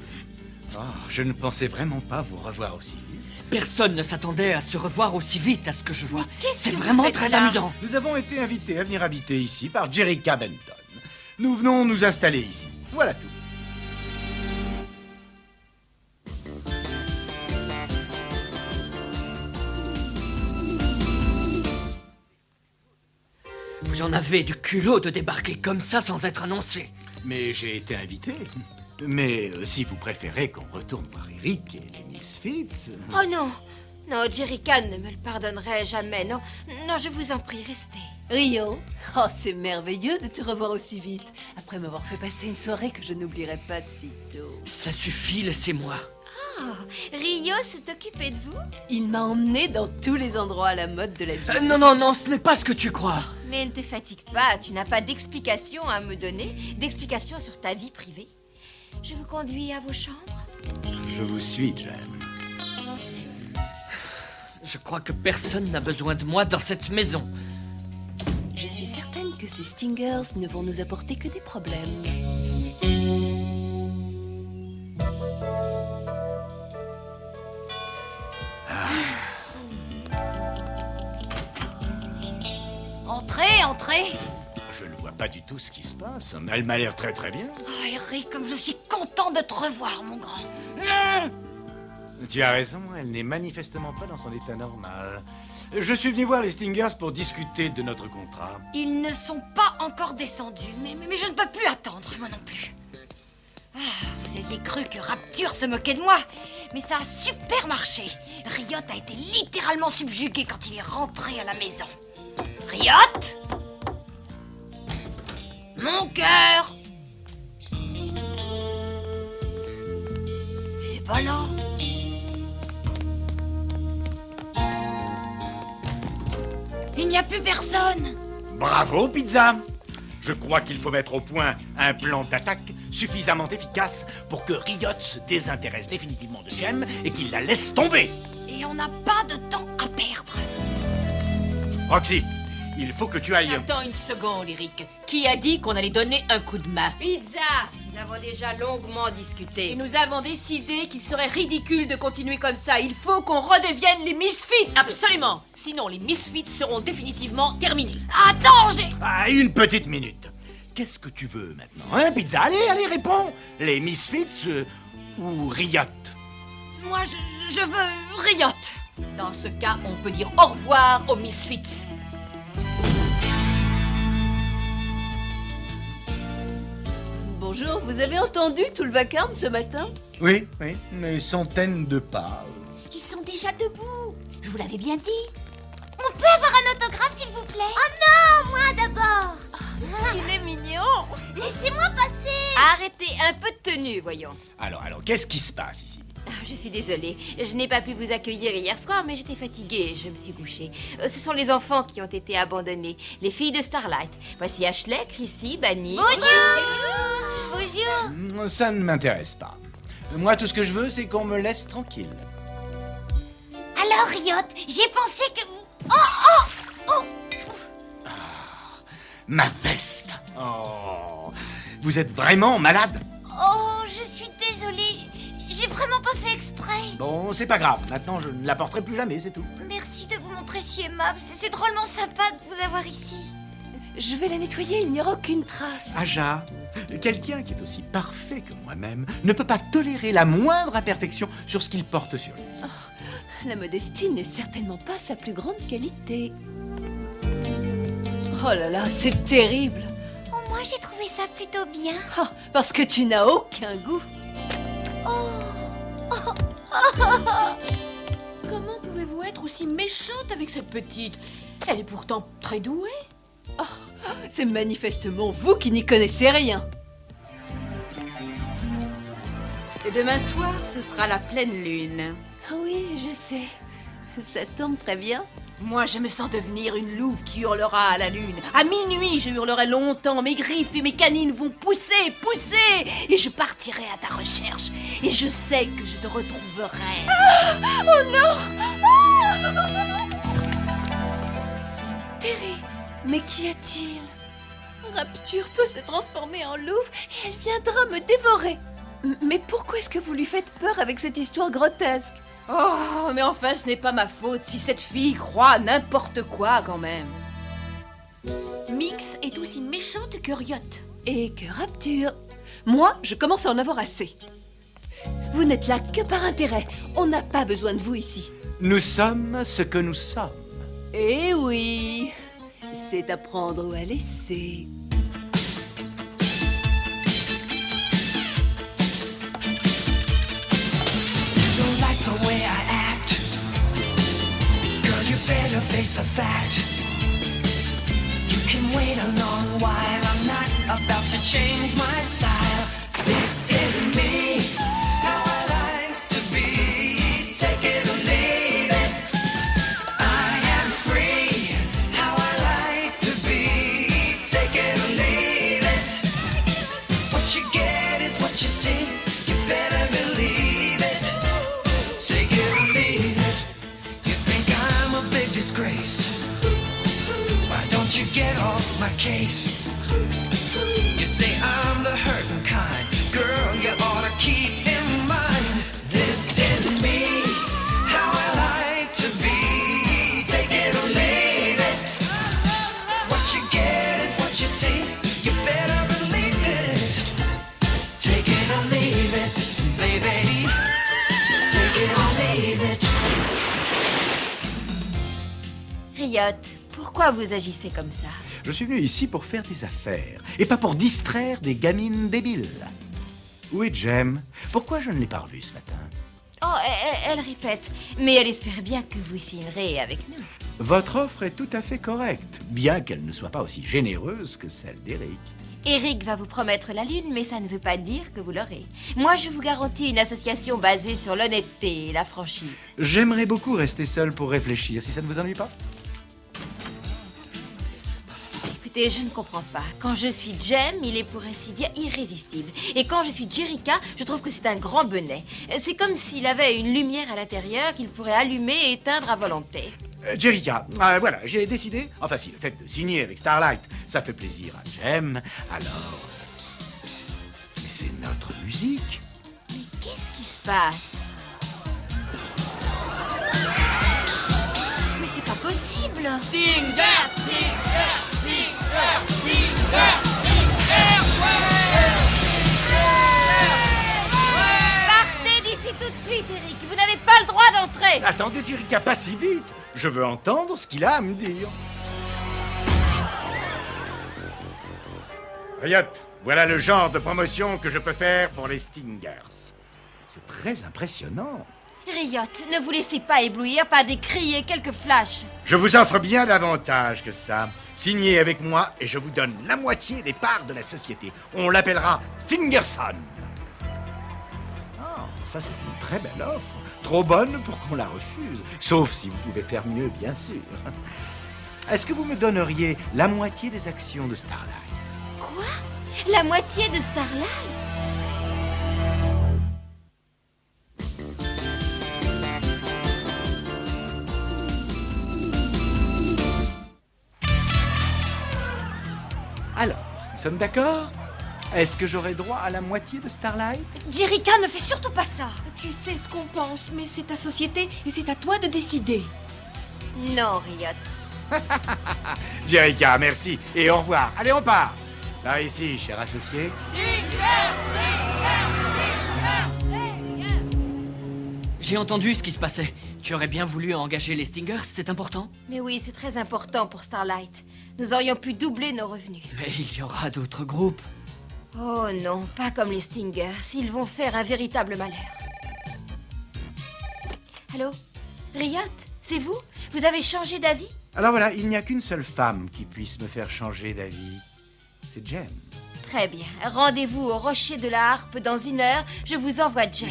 Oh, je ne pensais vraiment pas vous revoir aussi vite. Personne ne s'attendait à se revoir aussi vite, à ce que je vois. qu'est-ce C'est que vous vraiment faites très là? amusant. Nous avons été invités à venir habiter ici par Jerica Benton. Nous venons nous installer ici. Voilà tout. Vous en avez du culot de débarquer comme ça sans être annoncé. Mais j'ai été invité. Mais si vous préférez qu'on retourne voir Eric et les Misfits... Oh non! Non, Jerica ne me le pardonnerait jamais. Non, non, je vous en prie, restez. Rio, oh, c'est merveilleux de te revoir aussi vite, après m'avoir fait passer une soirée que je n'oublierai pas de sitôt. Ça suffit, laissez-moi. Oh, Rio s'est occupé de vous? Il m'a emmené dans tous les endroits à la mode de la vie. Non, ce n'est pas ce que tu crois. Mais ne te fatigue pas, tu n'as pas d'explication à me donner, d'explication sur ta vie privée. Je vous conduis à vos chambres. Je vous suis, Jem. Je crois que personne n'a besoin de moi dans cette maison. Je suis certaine que ces Stingers ne vont nous apporter que des problèmes. Entrez. Je ne vois pas du tout ce qui se passe. Elle m'a l'air très bien. Oh, Eric, comme je suis content de te revoir, mon grand. Tu as raison, elle n'est manifestement pas dans son état normal. Je suis venu voir les Stingers pour discuter de notre contrat. Ils ne sont pas encore descendus, mais je ne peux plus attendre, moi non plus. Ah, vous aviez cru que Rapture se moquait de moi, mais ça a super marché. Riot a été littéralement subjugué quand il est rentré à la maison. Riot? Mon cœur! Et voilà. Il n'y a plus personne. Bravo, Pizza! Je crois qu'il faut mettre au point un plan d'attaque suffisamment efficace pour que Riot se désintéresse définitivement de Jem et qu'il la laisse tomber. Et on n'a pas de temps à perdre. Roxy, il faut que tu ailles... Attends une seconde, Eric. Qui a dit qu'on allait donner un coup de main? Pizza, Nous avons déjà longuement discuté. Et nous avons décidé qu'il serait ridicule de continuer comme ça. Il faut qu'on redevienne les Misfits. Absolument. Sinon, les Misfits seront définitivement terminés. Attends, j'ai... Ah, une petite minute. Qu'est-ce que tu veux maintenant, hein, Pizza? Allez, réponds. Les Misfits ou Riot? Moi, je veux Riot. Dans ce cas, on peut dire au revoir aux Misfits. Bonjour, vous avez entendu tout le vacarme ce matin? Oui, des centaines de pas. Ils sont déjà debout. Je vous l'avais bien dit. On peut avoir un autographe, s'il vous plaît? Oh non, moi d'abord. Il est mignon. Laissez-moi passer. Arrêtez, un peu de tenue, voyons. Alors, qu'est-ce qui se passe ici? Je suis désolée, je n'ai pas pu vous accueillir hier soir, mais j'étais fatiguée, je me suis couchée. Ce sont les enfants qui ont été abandonnés, les filles de Starlight. Voici Ashley, Chrissy, Bunny. Bonjour. Ça ne m'intéresse pas. Moi, tout ce que je veux, c'est qu'on me laisse tranquille. Alors, Riot, j'ai pensé que vous... Oh. Ma veste. Oh, vous êtes vraiment malade? Oh, je suis désolée. J'ai vraiment pas fait exprès. Bon, c'est pas grave. Maintenant, je ne la porterai plus jamais, c'est tout. Merci de vous montrer si aimable. C'est drôlement sympa de vous avoir ici. Je vais la nettoyer, il n'y aura aucune trace. Aja, quelqu'un qui est aussi parfait que moi-même ne peut pas tolérer la moindre imperfection sur ce qu'il porte sur lui. La modestie n'est certainement pas sa plus grande qualité. Oh là là, c'est terrible. Oh, moi, j'ai trouvé ça plutôt bien. Oh, parce que tu n'as aucun goût. Comment pouvez-vous être aussi méchante avec cette petite? Elle est pourtant très douée. Oh, c'est manifestement vous qui n'y connaissez rien. Et demain soir, ce sera la pleine lune. Ah oui, je sais. Ça tombe très bien. Moi, je me sens devenir une louve qui hurlera à la lune. À minuit, je hurlerai longtemps. Mes griffes et mes canines vont pousser. Et je partirai à ta recherche. Et je sais que je te retrouverai. Oh non! Terry, mais qu'y a-t-il? Rapture peut se transformer en louve et elle viendra me dévorer. Mais pourquoi est-ce que vous lui faites peur avec cette histoire grotesque? Oh, mais enfin, ce n'est pas ma faute si cette fille croit n'importe quoi quand même. Minx est aussi méchante que Riot. Et que Rapture. Moi, je commence à en avoir assez. Vous n'êtes là que par intérêt. On n'a pas besoin de vous ici. Nous sommes ce que nous sommes. Eh oui, c'est à prendre ou à laisser. Don't like the way I act. Girl, you better face the fact. You can wait a long while. I'm not about to change my style. This is me, how I like to be. Take it or leave it. I am free, how I like to be. Take it or leave it. What you get is what you see. You better believe it. Take it or leave it. You think I'm a big disgrace? Why don't you get off my case? You say I'm the hurting kind. Girl, you ought to keep in mind. This is me, how I like to be. Take it or leave it. What you get is what you see. You better believe it. Take it or leave it, baby. Take it or leave it. Riot, pourquoi vous agissez comme ça? Je suis venu ici pour faire des affaires, et pas pour distraire des gamines débiles. Où est Jem? Pourquoi je ne l'ai pas revue ce matin? Oh, elle répète, mais elle espère bien que vous signerez avec nous. Votre offre est tout à fait correcte, bien qu'elle ne soit pas aussi généreuse que celle d'Eric. Eric va vous promettre la lune, mais ça ne veut pas dire que vous l'aurez. Moi, je vous garantis une association basée sur l'honnêteté et la franchise. J'aimerais beaucoup rester seul pour réfléchir, si ça ne vous ennuie pas. Écoutez, je ne comprends pas. Quand je suis Jem, il est pour ainsi dire irrésistible. Et quand je suis Jerica, je trouve que c'est un grand bonnet. C'est comme s'il avait une lumière à l'intérieur qu'il pourrait allumer et éteindre à volonté. Jerica, voilà, j'ai décidé. Enfin, si le fait de signer avec Starlight, ça fait plaisir à Jem, alors. Mais c'est notre musique. Mais qu'est-ce qui se passe? Mais c'est pas possible. Partez d'ici tout de suite, Eric. Vous n'avez pas le droit d'entrer. Attendez, Jerica, pas si vite. Je veux entendre ce qu'il a à me dire. Riot, voilà le genre de promotion que je peux faire pour les Stingers. C'est très impressionnant. Riot, ne vous laissez pas éblouir par des cris et quelques flashs. Je vous offre bien davantage que ça. Signez avec moi et je vous donne la moitié des parts de la société. On l'appellera Stingerson. Oh, ça c'est une très belle offre. Trop bonne pour qu'on la refuse. Sauf si vous pouvez faire mieux, bien sûr. Est-ce que vous me donneriez la moitié des actions de Starlight? Quoi? La moitié de Starlight? Alors, nous sommes d'accord? Est-ce que j'aurai droit à la moitié de Starlight? Jerica, ne fais surtout pas ça. Tu sais ce qu'on pense, mais c'est ta société et c'est à toi de décider. Non, Riot. Jerica, merci et au revoir. Allez, on part. Par ici, cher associé. J'ai entendu ce qui se passait. Tu aurais bien voulu engager les Stingers, c'est important? Mais oui, c'est très important pour Starlight. Nous aurions pu doubler nos revenus. Mais il y aura d'autres groupes. Oh non, pas comme les Stingers. Ils vont faire un véritable malheur. Allô? Riot, c'est vous? Vous avez changé d'avis? Alors voilà, il n'y a qu'une seule femme qui puisse me faire changer d'avis. C'est Jem. Très bien. Rendez-vous au Rocher de la Harpe dans 1 heure. Je vous envoie Jem.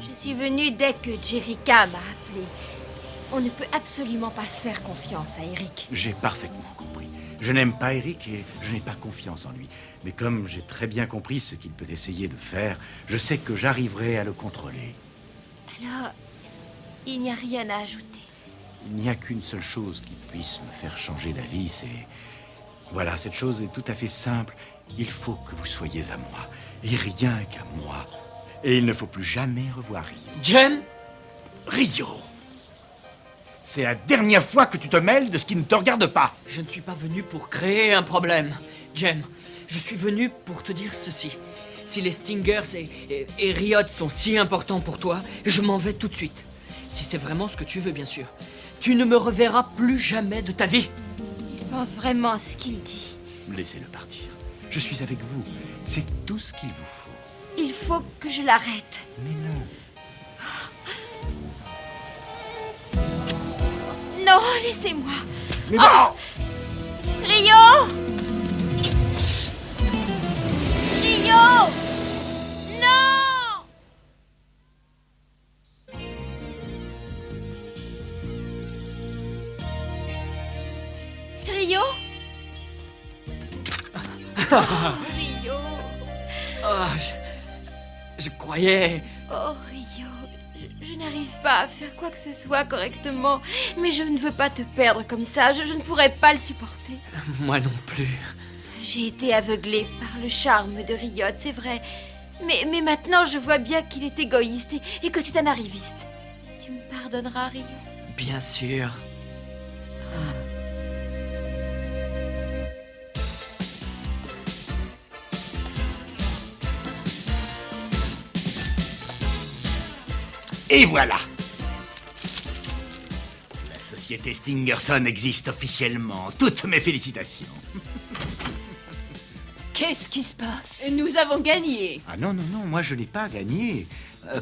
Je suis venue dès que Jerica m'a appelé. On ne peut absolument pas faire confiance à Eric. J'ai parfaitement compris. Je n'aime pas Eric et je n'ai pas confiance en lui. Mais comme j'ai très bien compris ce qu'il peut essayer de faire, je sais que j'arriverai à le contrôler. Alors, il n'y a rien à ajouter. Il n'y a qu'une seule chose qui puisse me faire changer d'avis, c'est... Voilà, cette chose est tout à fait simple. Il faut que vous soyez à moi, et rien qu'à moi. Et il ne faut plus jamais revoir Rio. Jem? Rio! C'est la dernière fois que tu te mêles de ce qui ne te regarde pas. Je ne suis pas venu pour créer un problème. Jem, je suis venu pour te dire ceci. Si les Stingers et Riot sont si importants pour toi, je m'en vais tout de suite. Si c'est vraiment ce que tu veux, bien sûr. Tu ne me reverras plus jamais de ta vie. Il pense vraiment ce qu'il dit. Laissez-le partir. Je suis avec vous. C'est tout ce qu'il vous faut. Il faut que je l'arrête. Mais non. Non, laissez-moi. Mais non! Rio! Rio! Non! Rio? Rio! Oh, je croyais... Oh, Rio, je n'arrive pas à faire quoi que ce soit correctement. Mais je ne veux pas te perdre comme ça. Je ne pourrais pas le supporter. Moi non plus. J'ai été aveuglée par le charme de Riot, c'est vrai. Mais maintenant, je vois bien qu'il est égoïste et que c'est un arriviste. Tu me pardonneras, Rio? Bien sûr. Et voilà! La société Stingerson existe officiellement. Toutes mes félicitations. Qu'est-ce qui se passe? Nous avons gagné. Ah non, non, non, moi je n'ai pas gagné.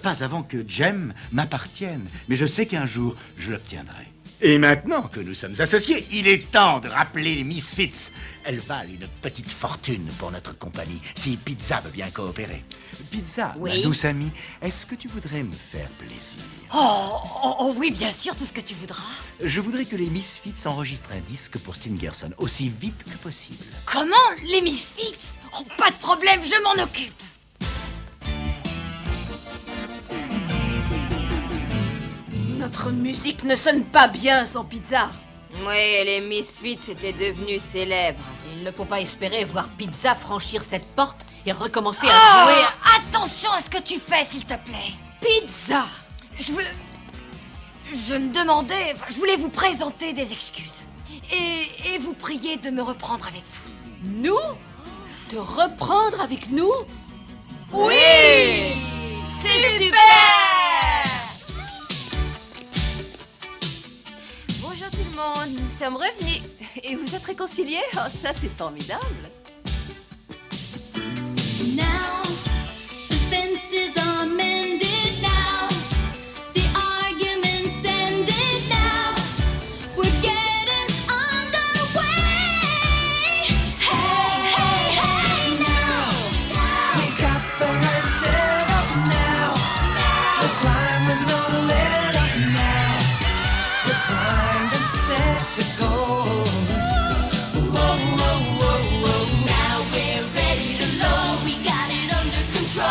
Pas avant que Jem m'appartienne. Mais je sais qu'un jour, je l'obtiendrai. Et maintenant que nous sommes associés, il est temps de rappeler les Misfits. Elles valent une petite fortune pour notre compagnie, si Pizza veut bien coopérer. Pizza, Oui. ma douce amie, est-ce que tu voudrais me faire plaisir? Oh oui, bien sûr, tout ce que tu voudras. Je voudrais que les Misfits enregistrent un disque pour Stingerson aussi vite que possible. Comment? Les Misfits? Oh, pas de problème, je m'en occupe. Notre musique ne sonne pas bien sans pizza. Oui, les Misfits étaient devenus célèbres. Il ne faut pas espérer voir Pizza franchir cette porte et recommencer à jouer à... Attention à ce que tu fais, s'il te plaît. Pizza! Je voulais vous présenter des excuses. Et vous prier de me reprendre avec vous. Nous? Te reprendre avec nous? Oui! C'est super! Bonjour tout le monde, nous sommes revenus. Et vous êtes réconciliés? Oh, ça, c'est formidable. Now the fences are mended now. The arguments ended now. We're getting underway. Hey, hey, hey now. We've got the right setup now. We're climbing on a ladder now. We're primed and set to go. Whoa, whoa, whoa, whoa. Now we're ready to load. We got it under control.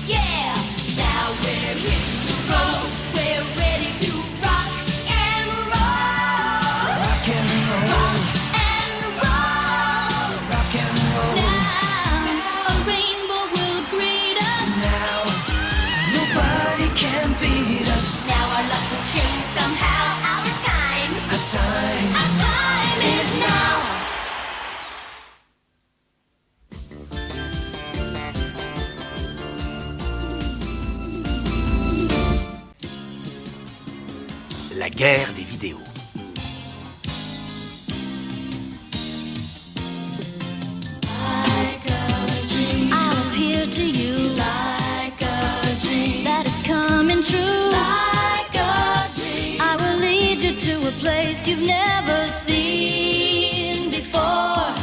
Yeah. Now we're hitting the road. We're ready to rock and roll. Rock and roll, And roll. rock and roll. Now a rainbow will greet us. Now nobody can beat us. Now our luck will change somehow. Our time is now. La guerre des vidéos. I'll appear to you like a dream that is coming true. Like a dream. I will lead you to a place you've never seen before.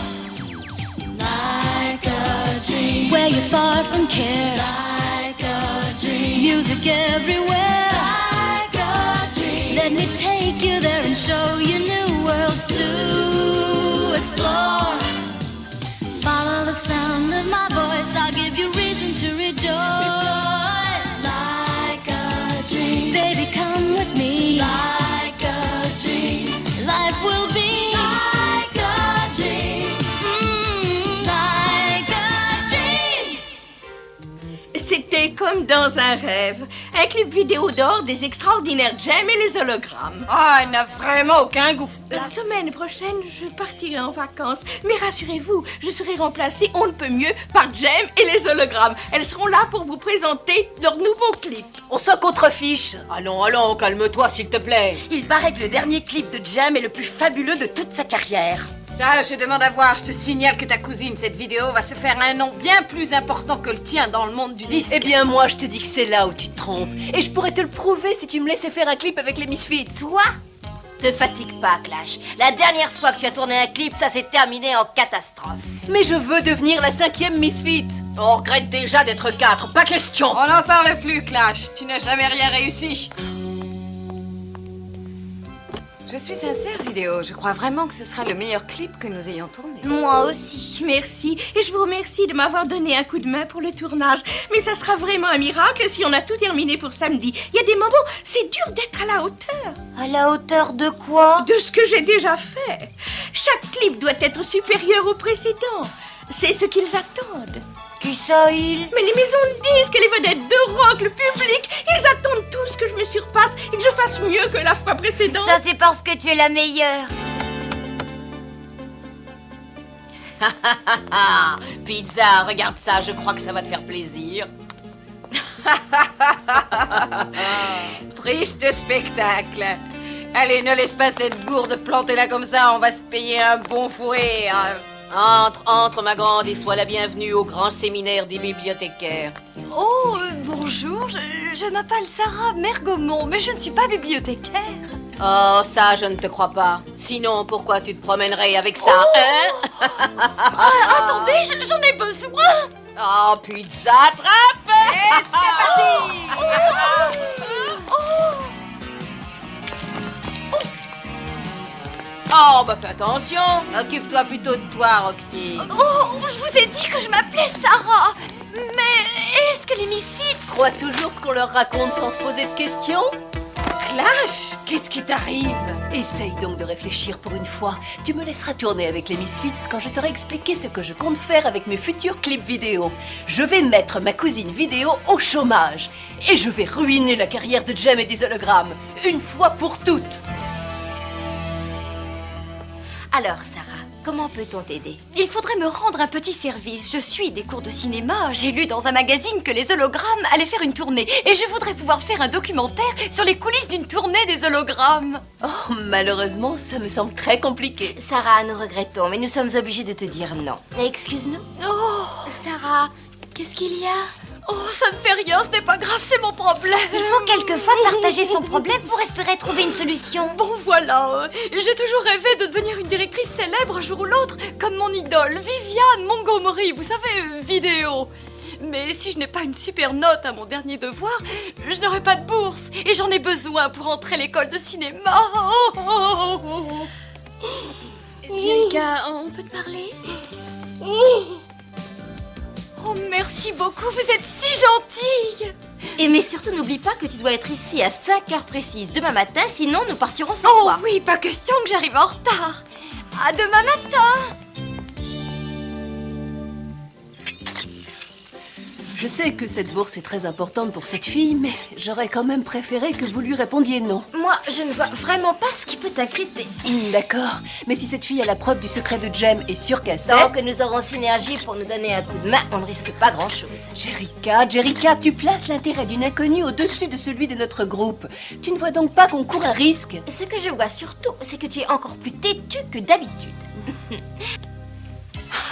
Like a dream. Where you're far from care. Like a dream. Music everywhere. Like a dream. Let me take you there and show you new worlds to explore. Follow the sound of my voice, I'll give you reason to rejoice. Like a dream. Baby, come with me. Like a dream. Life will be like a dream. Like a dream. C'était comme dans un rêve. Un clip vidéo d'or des extraordinaires Jem et les hologrammes. Ah, elle n'a vraiment aucun goût. La semaine prochaine, je partirai en vacances. Mais rassurez-vous, je serai remplacée, on ne peut mieux, par Jem et les hologrammes. Elles seront là pour vous présenter leur nouveau clip. On s'en contrefiche. Allons, calme-toi s'il te plaît. Il paraît que le dernier clip de Jem est le plus fabuleux de toute sa carrière. Ça, je demande à voir. Je te signale que ta cousine, cette vidéo, va se faire un nom bien plus important que le tien dans le monde du disque. Eh bien, moi, je te dis que c'est là où tu te trompes. Et je pourrais te le prouver si tu me laissais faire un clip avec les Misfits. Toi? Te fatigue pas, Clash. La dernière fois que tu as tourné un clip, ça s'est terminé en catastrophe. Mais je veux devenir la 5e Misfit. On regrette déjà d'être 4, pas question. On n'en parle plus, Clash. Tu n'as jamais rien réussi. Je suis sincère, vidéo. Je crois vraiment que ce sera le meilleur clip que nous ayons tourné. Moi aussi. Merci. Et je vous remercie de m'avoir donné un coup de main pour le tournage. Mais ça sera vraiment un miracle si on a tout terminé pour samedi. Il y a des moments, c'est dur d'être à la hauteur. À la hauteur de quoi? De ce que j'ai déjà fait. Chaque clip doit être supérieur au précédent. C'est ce qu'ils attendent. Qui ça, il? Mais les maisons de disques, les vedettes de rock, le public, ils attendent tous que je me surpasse et que je fasse mieux que la fois précédente. Ça, c'est parce que tu es la meilleure. Pizza, regarde ça, je crois que ça va te faire plaisir. Triste spectacle. Allez, ne laisse pas cette gourde planter là comme ça, on va se payer un bon fou rire. Entre, ma grande, et sois la bienvenue au grand séminaire des bibliothécaires. Oh, bonjour, je m'appelle Sarah Mergomont, mais je ne suis pas bibliothécaire. Oh, ça, je ne te crois pas. Sinon, pourquoi tu te promènerais avec ça, hein? Attendez, j'en ai besoin. Oh, Pizza, attrape! Et c'est parti! Oh, bah fais attention. Occupe-toi plutôt de toi, Roxy. Oh, je vous ai dit que je m'appelais Sarah. Mais est-ce que les Misfits... Crois toujours ce qu'on leur raconte sans se poser de questions? Clash, qu'est-ce qui t'arrive? Essaye donc de réfléchir pour une fois. Tu me laisseras tourner avec les Misfits quand je t'aurai expliqué ce que je compte faire avec mes futurs clips vidéo. Je vais mettre ma cousine vidéo au chômage. Et je vais ruiner la carrière de Jem et des hologrammes. Une fois pour toutes. Alors, Sarah, comment peut-on t'aider? Il faudrait me rendre un petit service. Je suis des cours de cinéma. J'ai lu dans un magazine que les hologrammes allaient faire une tournée. Et je voudrais pouvoir faire un documentaire sur les coulisses d'une tournée des hologrammes. Oh, malheureusement, ça me semble très compliqué. Sarah, nous regrettons, mais nous sommes obligés de te dire non. Excuse-nous. Oh, Sarah, qu'est-ce qu'il y a? oh, ça ne fait rien, ce n'est pas grave, c'est mon problème. Il faut quelquefois partager son problème pour espérer trouver une solution. Bon, voilà. J'ai toujours rêvé de devenir une directrice célèbre un jour ou l'autre, comme mon idole, Viviane Montgomery, vous savez, vidéo. Mais si je n'ai pas une super note à mon dernier devoir, je n'aurai pas de bourse. Et j'en ai besoin pour entrer à l'école de cinéma. Jerica, on peut te parler? Oh, merci beaucoup, vous êtes si gentille. Et mais surtout, n'oublie pas que tu dois être ici à 5 heures précises demain matin, sinon nous partirons sans Oh toi. oui, pas question que j'arrive en retard. À demain matin. Je sais que cette bourse est très importante pour cette fille, mais j'aurais quand même préféré que vous lui répondiez non. Moi, je ne vois vraiment pas ce qui peut t'inquiéter. D'accord, mais si cette fille a la preuve du secret de Jem et sur cassette... Tant que nous aurons Synergie pour nous donner un coup de main, on ne risque pas grand-chose. Jerica, tu places l'intérêt d'une inconnue au-dessus de celui de notre groupe. Tu ne vois donc pas qu'on court un risque? Ce que je vois surtout, c'est que tu es encore plus têtue que d'habitude.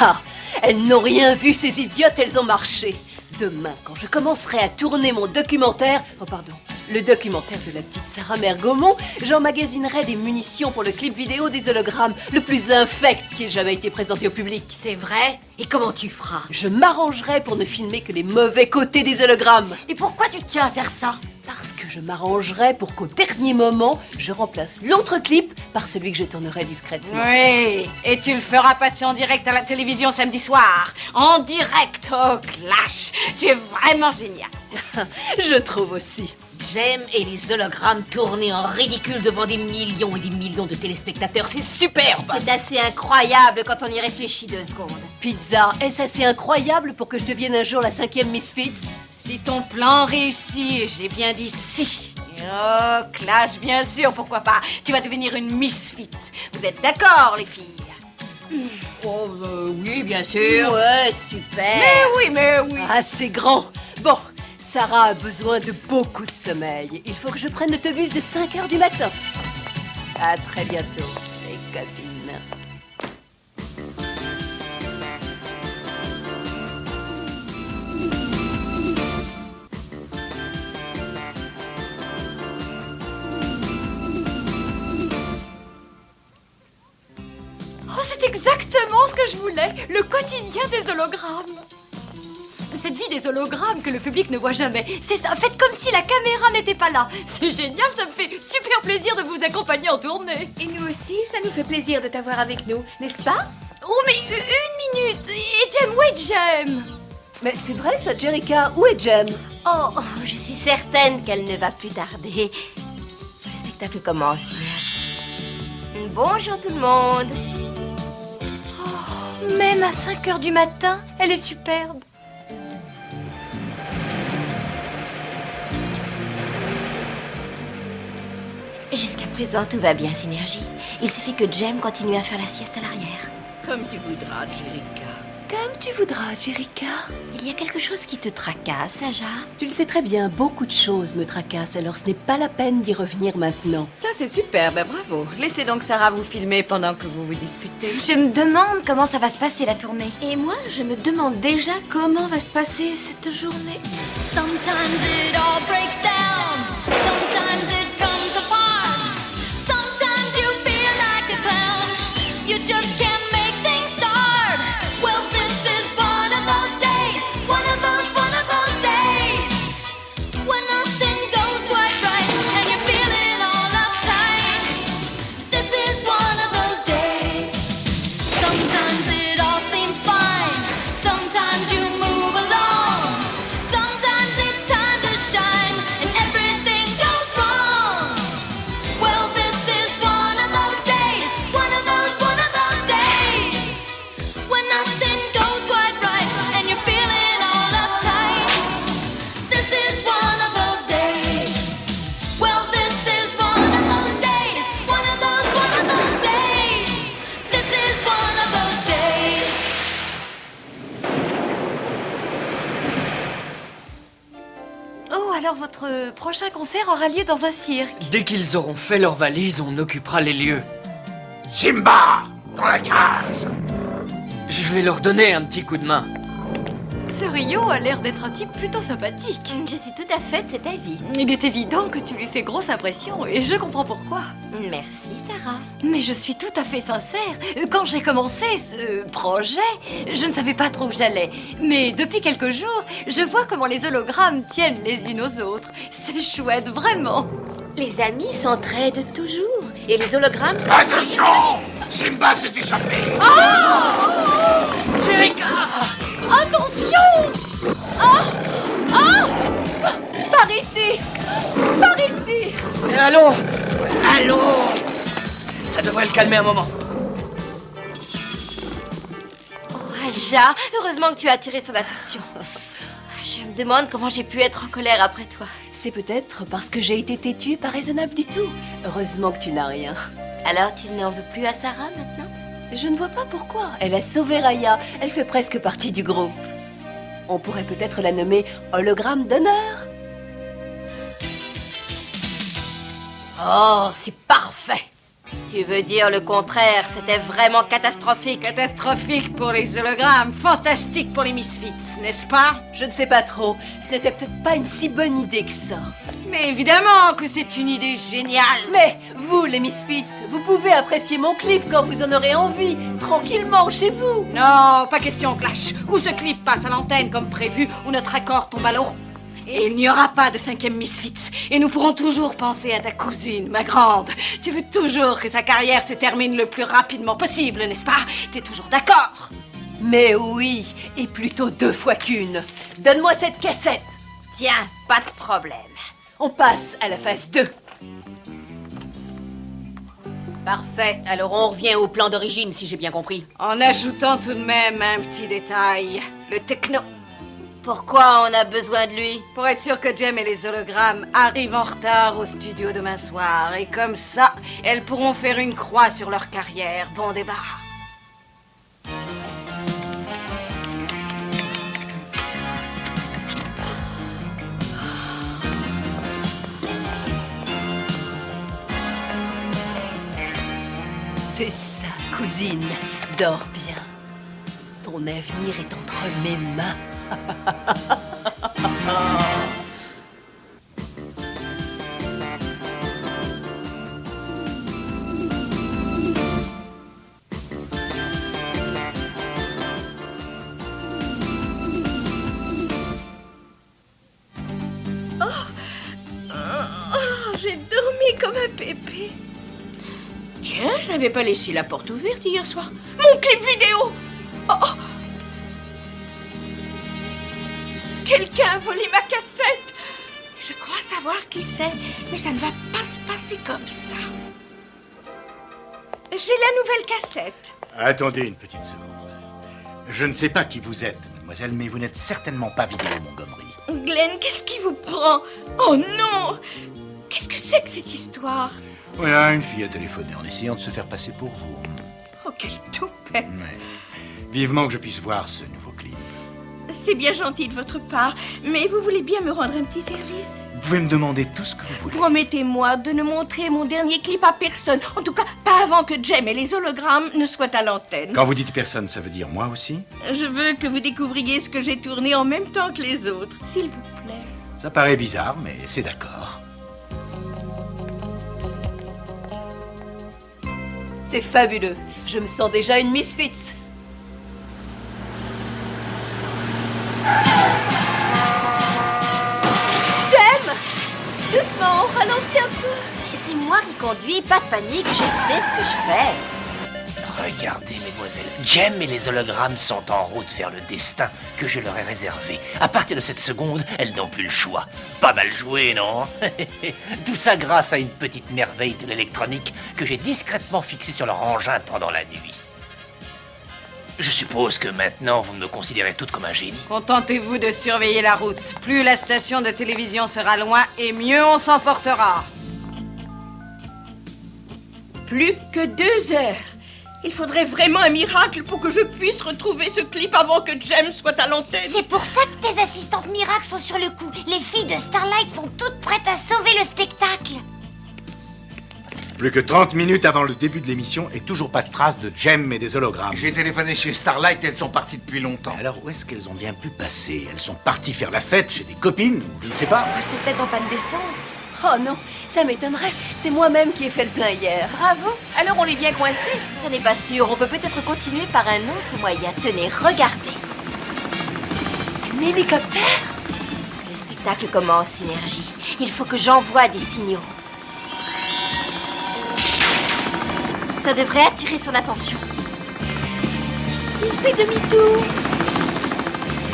Ah, elles n'ont rien vu, ces idiotes, elles ont marché. Demain, quand je commencerai à tourner mon documentaire... Oh, pardon. Le documentaire de la petite Sarah Mère-Gaumont, j'emmagasinerai des munitions pour le clip vidéo des hologrammes, le plus infect qui ait jamais été présenté au public. C'est vrai? Et comment tu feras? Je m'arrangerai pour ne filmer que les mauvais côtés des hologrammes. Et pourquoi tu tiens à faire ça? Parce que je m'arrangerai pour qu'au dernier moment, je remplace l'autre clip par celui que je tournerai discrètement. Oui, et tu le feras passer en direct à la télévision samedi soir. En direct au Clash. Tu es vraiment génial. Je trouve aussi. Jem et les hologrammes tournés en ridicule devant des millions et des millions de téléspectateurs, c'est superbe. C'est assez incroyable quand on y réfléchit 2 secondes. Pizza, est-ce assez incroyable pour que je devienne un jour la 5e Misfits? Si ton plan réussit, et j'ai bien dit si. Oh, Clash, bien sûr, pourquoi pas. Tu vas devenir une Misfits. Vous êtes d'accord, les filles? Oh, oui, bien sûr. Ouais, super. Mais oui. Ah, c'est grand. Bon, Sarah a besoin de beaucoup de sommeil. Il faut que je prenne l'autobus de 5 heures du matin. À très bientôt, les copines. Oh, c'est exactement ce que je voulais. Le quotidien des hologrammes. Cette vie des hologrammes que le public ne voit jamais. C'est ça, faites comme si la caméra n'était pas là. C'est génial, ça me fait super plaisir de vous accompagner en tournée. Et nous aussi, ça nous fait plaisir de t'avoir avec nous, n'est-ce pas? Oh, mais une minute. Et Jem, où est Jem? Mais c'est vrai ça, Jerica. Où est Jem? Oh, je suis certaine qu'elle ne va plus tarder. Le spectacle commence. Bonjour tout le monde. Oh, même à 5 heures du matin, elle est superbe. Jusqu'à présent, tout va bien, Synergie. Il suffit que Jem continue à faire la sieste à l'arrière. Comme tu voudras, Jerica. Comme tu voudras, Jerica. Il y a quelque chose qui te tracasse, Aja? Tu le sais très bien, beaucoup de choses me tracassent, alors ce n'est pas la peine d'y revenir maintenant. Ça, c'est super, ben bravo. Laissez donc Sarah vous filmer pendant que vous vous disputez. Je me demande comment ça va se passer la tournée. Et moi, je me demande déjà comment va se passer cette journée. Sometimes it all breaks down. Sometimes it comes apart. Sometimes you feel like a clown. You just can't make things start. Well, this is one of those days. One of those days. When nothing goes quite right and you're feeling all uptight. This is one of those days. Sometimes it all seems fine. Sometimes you move along. Sometimes it's time to shine and everything goes wrong. alors votre prochain concert aura lieu dans un cirque. Dès qu'ils auront fait leur valise, on occupera les lieux. Simba, dans la cage. Je vais leur donner un petit coup de main. Ce Rio a l'air d'être un type plutôt sympathique. Je suis tout à fait de cet avis. Il est évident que tu lui fais grosse impression et je comprends pourquoi. Merci, Sarah. Mais je suis tout à fait sincère. Quand j'ai commencé ce projet, je ne savais pas trop où j'allais. Mais depuis quelques jours, je vois comment les hologrammes tiennent les unes aux autres. C'est chouette, vraiment. Les amis s'entraident toujours. Et les hologrammes sont... Attention! Simba s'est échappé. Jerica! Attention! Par ici! Par ici! Allons! Allons! Ça devrait le calmer un moment. Raja, heureusement que tu as attiré son attention. Je me demande comment j'ai pu être en colère après toi. C'est peut-être parce que j'ai été têtue et pas raisonnable du tout. Heureusement que tu n'as rien. Alors tu n'en veux plus à Sarah maintenant? Je ne vois pas pourquoi. Elle a sauvé Raya. Elle fait presque partie du groupe. On pourrait peut-être la nommer hologramme d'honneur. Oh, c'est parfait. Tu veux dire le contraire, c'était vraiment catastrophique. Catastrophique pour les hologrammes, fantastique pour les Misfits, n'est-ce pas? Je ne sais pas trop. Ce n'était peut-être pas une si bonne idée que ça. Mais évidemment que c'est une idée géniale. Mais vous, les Misfits, vous pouvez apprécier mon clip quand vous en aurez envie, tranquillement chez vous. Non, pas question, Clash. Ou ce clip passe à l'antenne comme prévu, ou notre accord tombe à l'eau. Et il n'y aura pas de 5e Misfits. Et nous pourrons toujours penser à ta cousine, ma grande. Tu veux toujours que sa carrière se termine le plus rapidement possible, n'est-ce pas? T'es toujours d'accord? Mais oui, et plutôt 2 fois qu'une. Donne-moi cette cassette. Tiens, pas de problème. On passe à la phase 2. Parfait, alors on revient au plan d'origine, si j'ai bien compris. En ajoutant tout de même un petit détail. Le techno. Pourquoi on a besoin de lui? Pour être sûr que Jem et les hologrammes arrivent en retard au studio demain soir. Et comme ça, elles pourront faire une croix sur leur carrière. Bon débarras. C'est ça, cousine. Dors bien. Ton avenir est entre mes mains. J'ai dormi comme un bébé. Tiens, je n'avais pas laissé la porte ouverte hier soir. Mon clip vidéo. Quelqu'un a volé ma cassette. Je crois savoir qui c'est, mais ça ne va pas se passer comme ça. J'ai la nouvelle cassette. Attendez une petite seconde. Je ne sais pas qui vous êtes, mademoiselle, mais vous n'êtes certainement pas Vidéo Montgomery. Glenn, qu'est-ce qui vous prend? Oh non! Qu'est-ce que c'est que cette histoire? Voilà, une fille a téléphoné en essayant de se faire passer pour vous. Oh, quel toupet! Ouais. Vivement que je puisse voir ce nouveau clip. C'est bien gentil de votre part, mais vous voulez bien me rendre un petit service? Vous pouvez me demander tout ce que vous voulez. Promettez-moi de ne montrer mon dernier clip à personne. En tout cas, pas avant que Jem et les hologrammes ne soient à l'antenne. Quand vous dites personne, ça veut dire moi aussi? Je veux que vous découvriez ce que j'ai tourné en même temps que les autres, s'il vous plaît. Ça paraît bizarre, mais c'est d'accord. C'est fabuleux. Je me sens déjà une Misfits. Jem! Doucement, ralentis un peu. C'est moi qui conduis, pas de panique, je sais ce que je fais. Regardez, mesdemoiselles, Jem et les hologrammes sont en route vers le destin que je leur ai réservé. À partir de cette seconde, elles n'ont plus le choix. Pas mal joué, non? Tout ça grâce à une petite merveille de l'électronique que j'ai discrètement fixée sur leur engin pendant la nuit. Je suppose que maintenant, vous me considérez toutes comme un génie. Contentez-vous de surveiller la route. Plus la station de télévision sera loin, et mieux on s'en portera. Plus que 2 heures. Il faudrait vraiment un miracle pour que je puisse retrouver ce clip avant que Jem soit à l'antenne. C'est pour ça que tes assistantes miracles sont sur le coup. Les filles de Starlight sont toutes prêtes à sauver le spectacle. Plus que 30 minutes avant le début de l'émission et toujours pas de traces de Jem et des hologrammes. J'ai téléphoné chez Starlight et elles sont parties depuis longtemps. Alors où est-ce qu'elles ont bien pu passer? Elles sont parties faire la fête chez des copines, ou je ne sais pas. Elles sont peut-être en panne d'essence. Oh non, ça m'étonnerait. C'est moi-même qui ai fait le plein hier. Bravo. Alors on est bien coincé. Ça n'est pas sûr. On peut peut-être continuer par un autre moyen. Tenez, regardez. Un hélicoptère? Le spectacle commence, Synergie. Il faut que j'envoie des signaux. Ça devrait attirer son attention. Il fait demi-tour.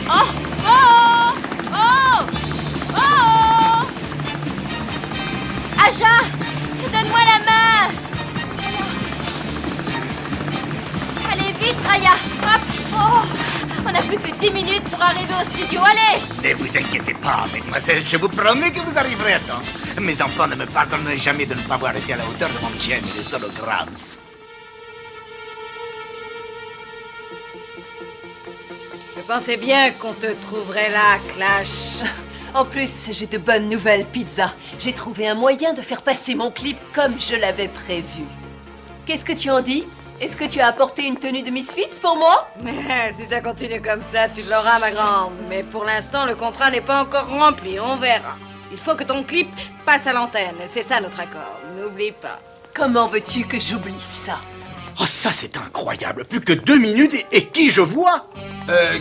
Oh! Oh! Oh! Oh! Aja! Donne-moi la main! Allez, vite, Raya! Hop! Oh! On n'a plus que 10 minutes pour arriver au studio, allez! Ne vous inquiétez pas, mesdemoiselles, je vous promets que vous arriverez à temps. Mes enfants ne me pardonneraient jamais de ne pas avoir été à la hauteur de mon Jem et des hologrammes. Je pensais bien qu'on te trouverait là, Clash. En plus, j'ai de bonnes nouvelles, Pizza. J'ai trouvé un moyen de faire passer mon clip comme je l'avais prévu. Qu'est-ce que tu en dis? Est-ce que tu as apporté une tenue de Misfits pour moi? Si ça continue comme ça, tu l'auras, ma grande. Mais pour l'instant, le contrat n'est pas encore rempli, on verra. Il faut que ton clip passe à l'antenne, c'est ça notre accord, n'oublie pas. Comment veux-tu que j'oublie ça? Oh, ça c'est incroyable. Plus que 2 minutes et qui je vois?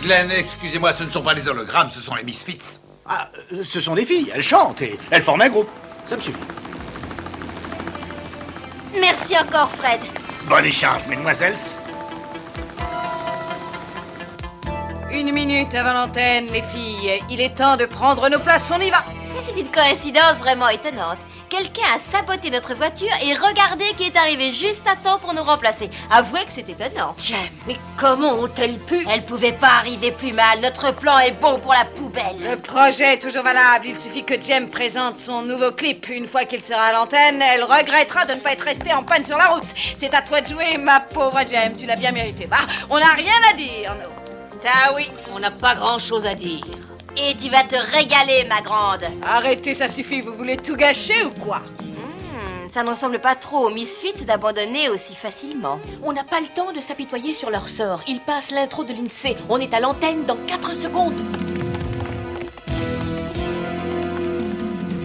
Glenn, excusez-moi, ce ne sont pas les hologrammes, ce sont les Misfits. Ah, ce sont des filles, elles chantent et elles forment un groupe. Ça me suffit. Merci encore, Fred. Bonne chance, mesdemoiselles. 1 minute avant l'antenne, les filles. Il est temps de prendre nos places, on y va. Ça, c'est une coïncidence vraiment étonnante. Quelqu'un a saboté notre voiture et regardez qui est arrivé juste à temps pour nous remplacer. Avouez que c'est étonnant. Jem, mais comment ont-elles pu? Elle pouvait pas arriver plus mal. Notre plan est bon pour la poubelle. Le projet est toujours valable. Il suffit que Jem présente son nouveau clip. Une fois qu'il sera à l'antenne, elle regrettera de ne pas être restée en panne sur la route. C'est à toi de jouer, ma pauvre Jem. Tu l'as bien mérité. Bah, on n'a rien à dire, nous. Ça oui, on n'a pas grand-chose à dire. Et tu vas te régaler, ma grande. Arrêtez, ça suffit. Vous voulez tout gâcher ou quoi? Ça ne ressemble pas trop aux Misfits d'abandonner aussi facilement. On n'a pas le temps de s'apitoyer sur leur sort. Ils passent l'intro de l'INSEE. On est à l'antenne dans 4 secondes.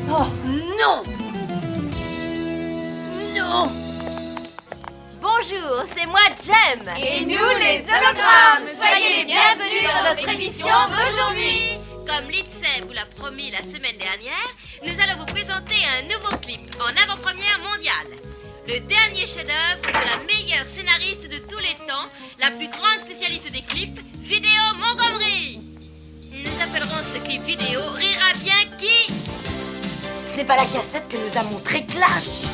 Oh, non! Non! Bonjour, c'est moi, Jem. Et nous, les hologrammes. Soyez les bienvenus dans notre émission d'aujourd'hui. Comme l'INSEE vous l'a promis la semaine dernière, nous allons vous présenter un nouveau clip en avant-première mondiale. Le dernier chef-d'œuvre de la meilleure scénariste de tous les temps, la plus grande spécialiste des clips, Vidéo Montgomery. Nous appellerons ce clip vidéo Rira bien qui? Ce n'est pas la cassette que nous a montré Clash.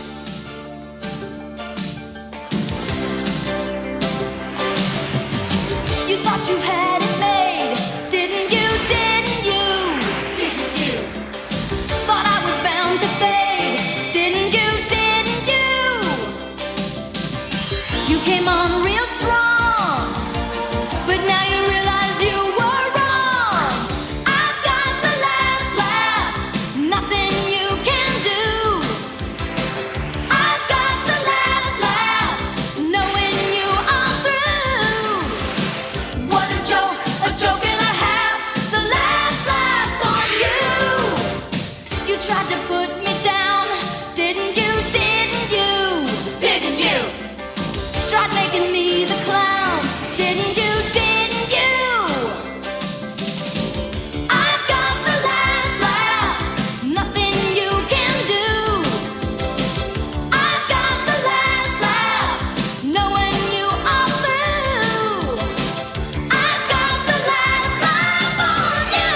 You thought you had it made, didn't you, didn't you? Didn't you? Thought I was bound to fade, didn't you, didn't you? You came on real strong, but now you realize you were wrong. I've got the last laugh, nothing you can do. I've got the last laugh, knowing you are through. What a joke and a half, the last laugh's on you. You tried to put me down, didn't you, didn't you? Didn't you? Tried making me the clown, didn't you, didn't you? I've got the last laugh, nothing you can do. I've got the last laugh, knowing you are through. I've got the last laugh on you.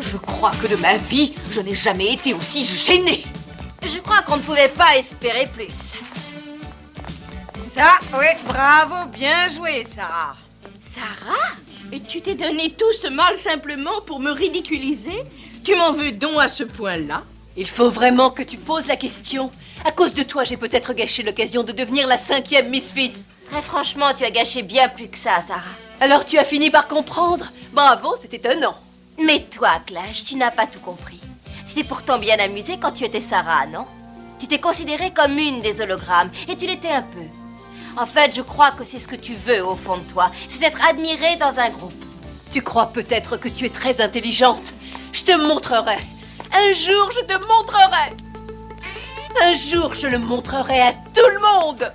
Je crois que de ma vie, je n'ai jamais été aussi gênée. Je crois qu'on ne pouvait pas espérer plus. Ça, oui, bravo, bien joué, Sarah. Sarah? Et tu t'es donné tout ce mal simplement pour me ridiculiser? Tu m'en veux donc à ce point-là? Il faut vraiment que tu poses la question. À cause de toi, j'ai peut-être gâché l'occasion de devenir la 5e Misfits. Très franchement, tu as gâché bien plus que ça, Sarah. Alors tu as fini par comprendre. Bravo, c'est étonnant. Mais toi, Clash, tu n'as pas tout compris. Tu t'es pourtant bien amusée quand tu étais Sarah, non? Tu t'es considérée comme une des hologrammes, et tu l'étais un peu. En fait, je crois que c'est ce que tu veux au fond de toi, c'est d'être admirée dans un groupe. Tu crois peut-être que tu es très intelligente. Je te montrerai. Un jour, je te montrerai. Un jour, je le montrerai à tout le monde.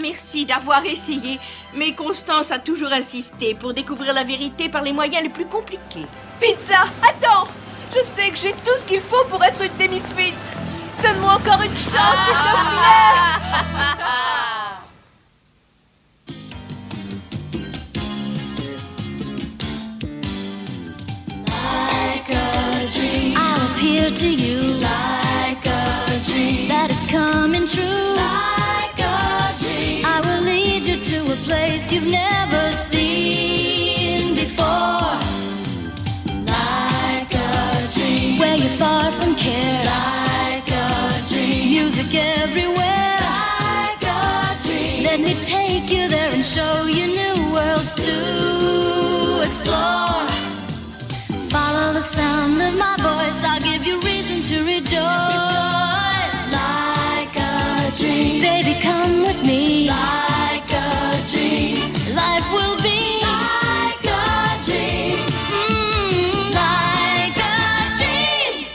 Merci d'avoir essayé, mais Constance a toujours insisté pour découvrir la vérité par les moyens les plus compliqués. Pizza, attends. Je sais que j'ai tout ce qu'il faut pour être une des Misfits. Donne-moi encore une chance, s'il te plaît. I'll appear to you like a dream that is coming true. Like a dream. I will lead you to a place you've never seen before. Like a dream. Where you're far from care. Like a dream. Music everywhere. Like a dream. Let me take you there and show you new worlds to explore. Follow the sound of my voice, I'll give you reason to rejoice. Like a dream. Baby, come with me. Like a dream. Life will be like a dream. Like a dream.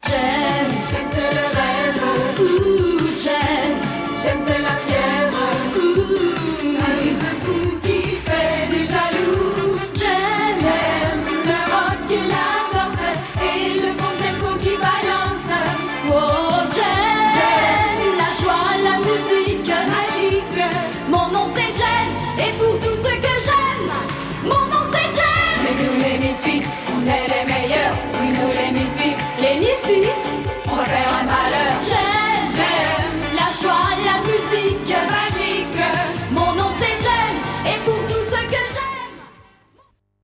J'aime, c'est le rêve. Ouh, j'aime, c'est la fièvre. Un rythme fou qui fait des jaloux. J'aime le rock et la danse et le bon tempo qui balance. Oh, j'aime la joie, la musique magique. Mon nom c'est Jen et pour tout ce que j'aime, mon nom c'est Jen. Mais nous les Misfits, on est les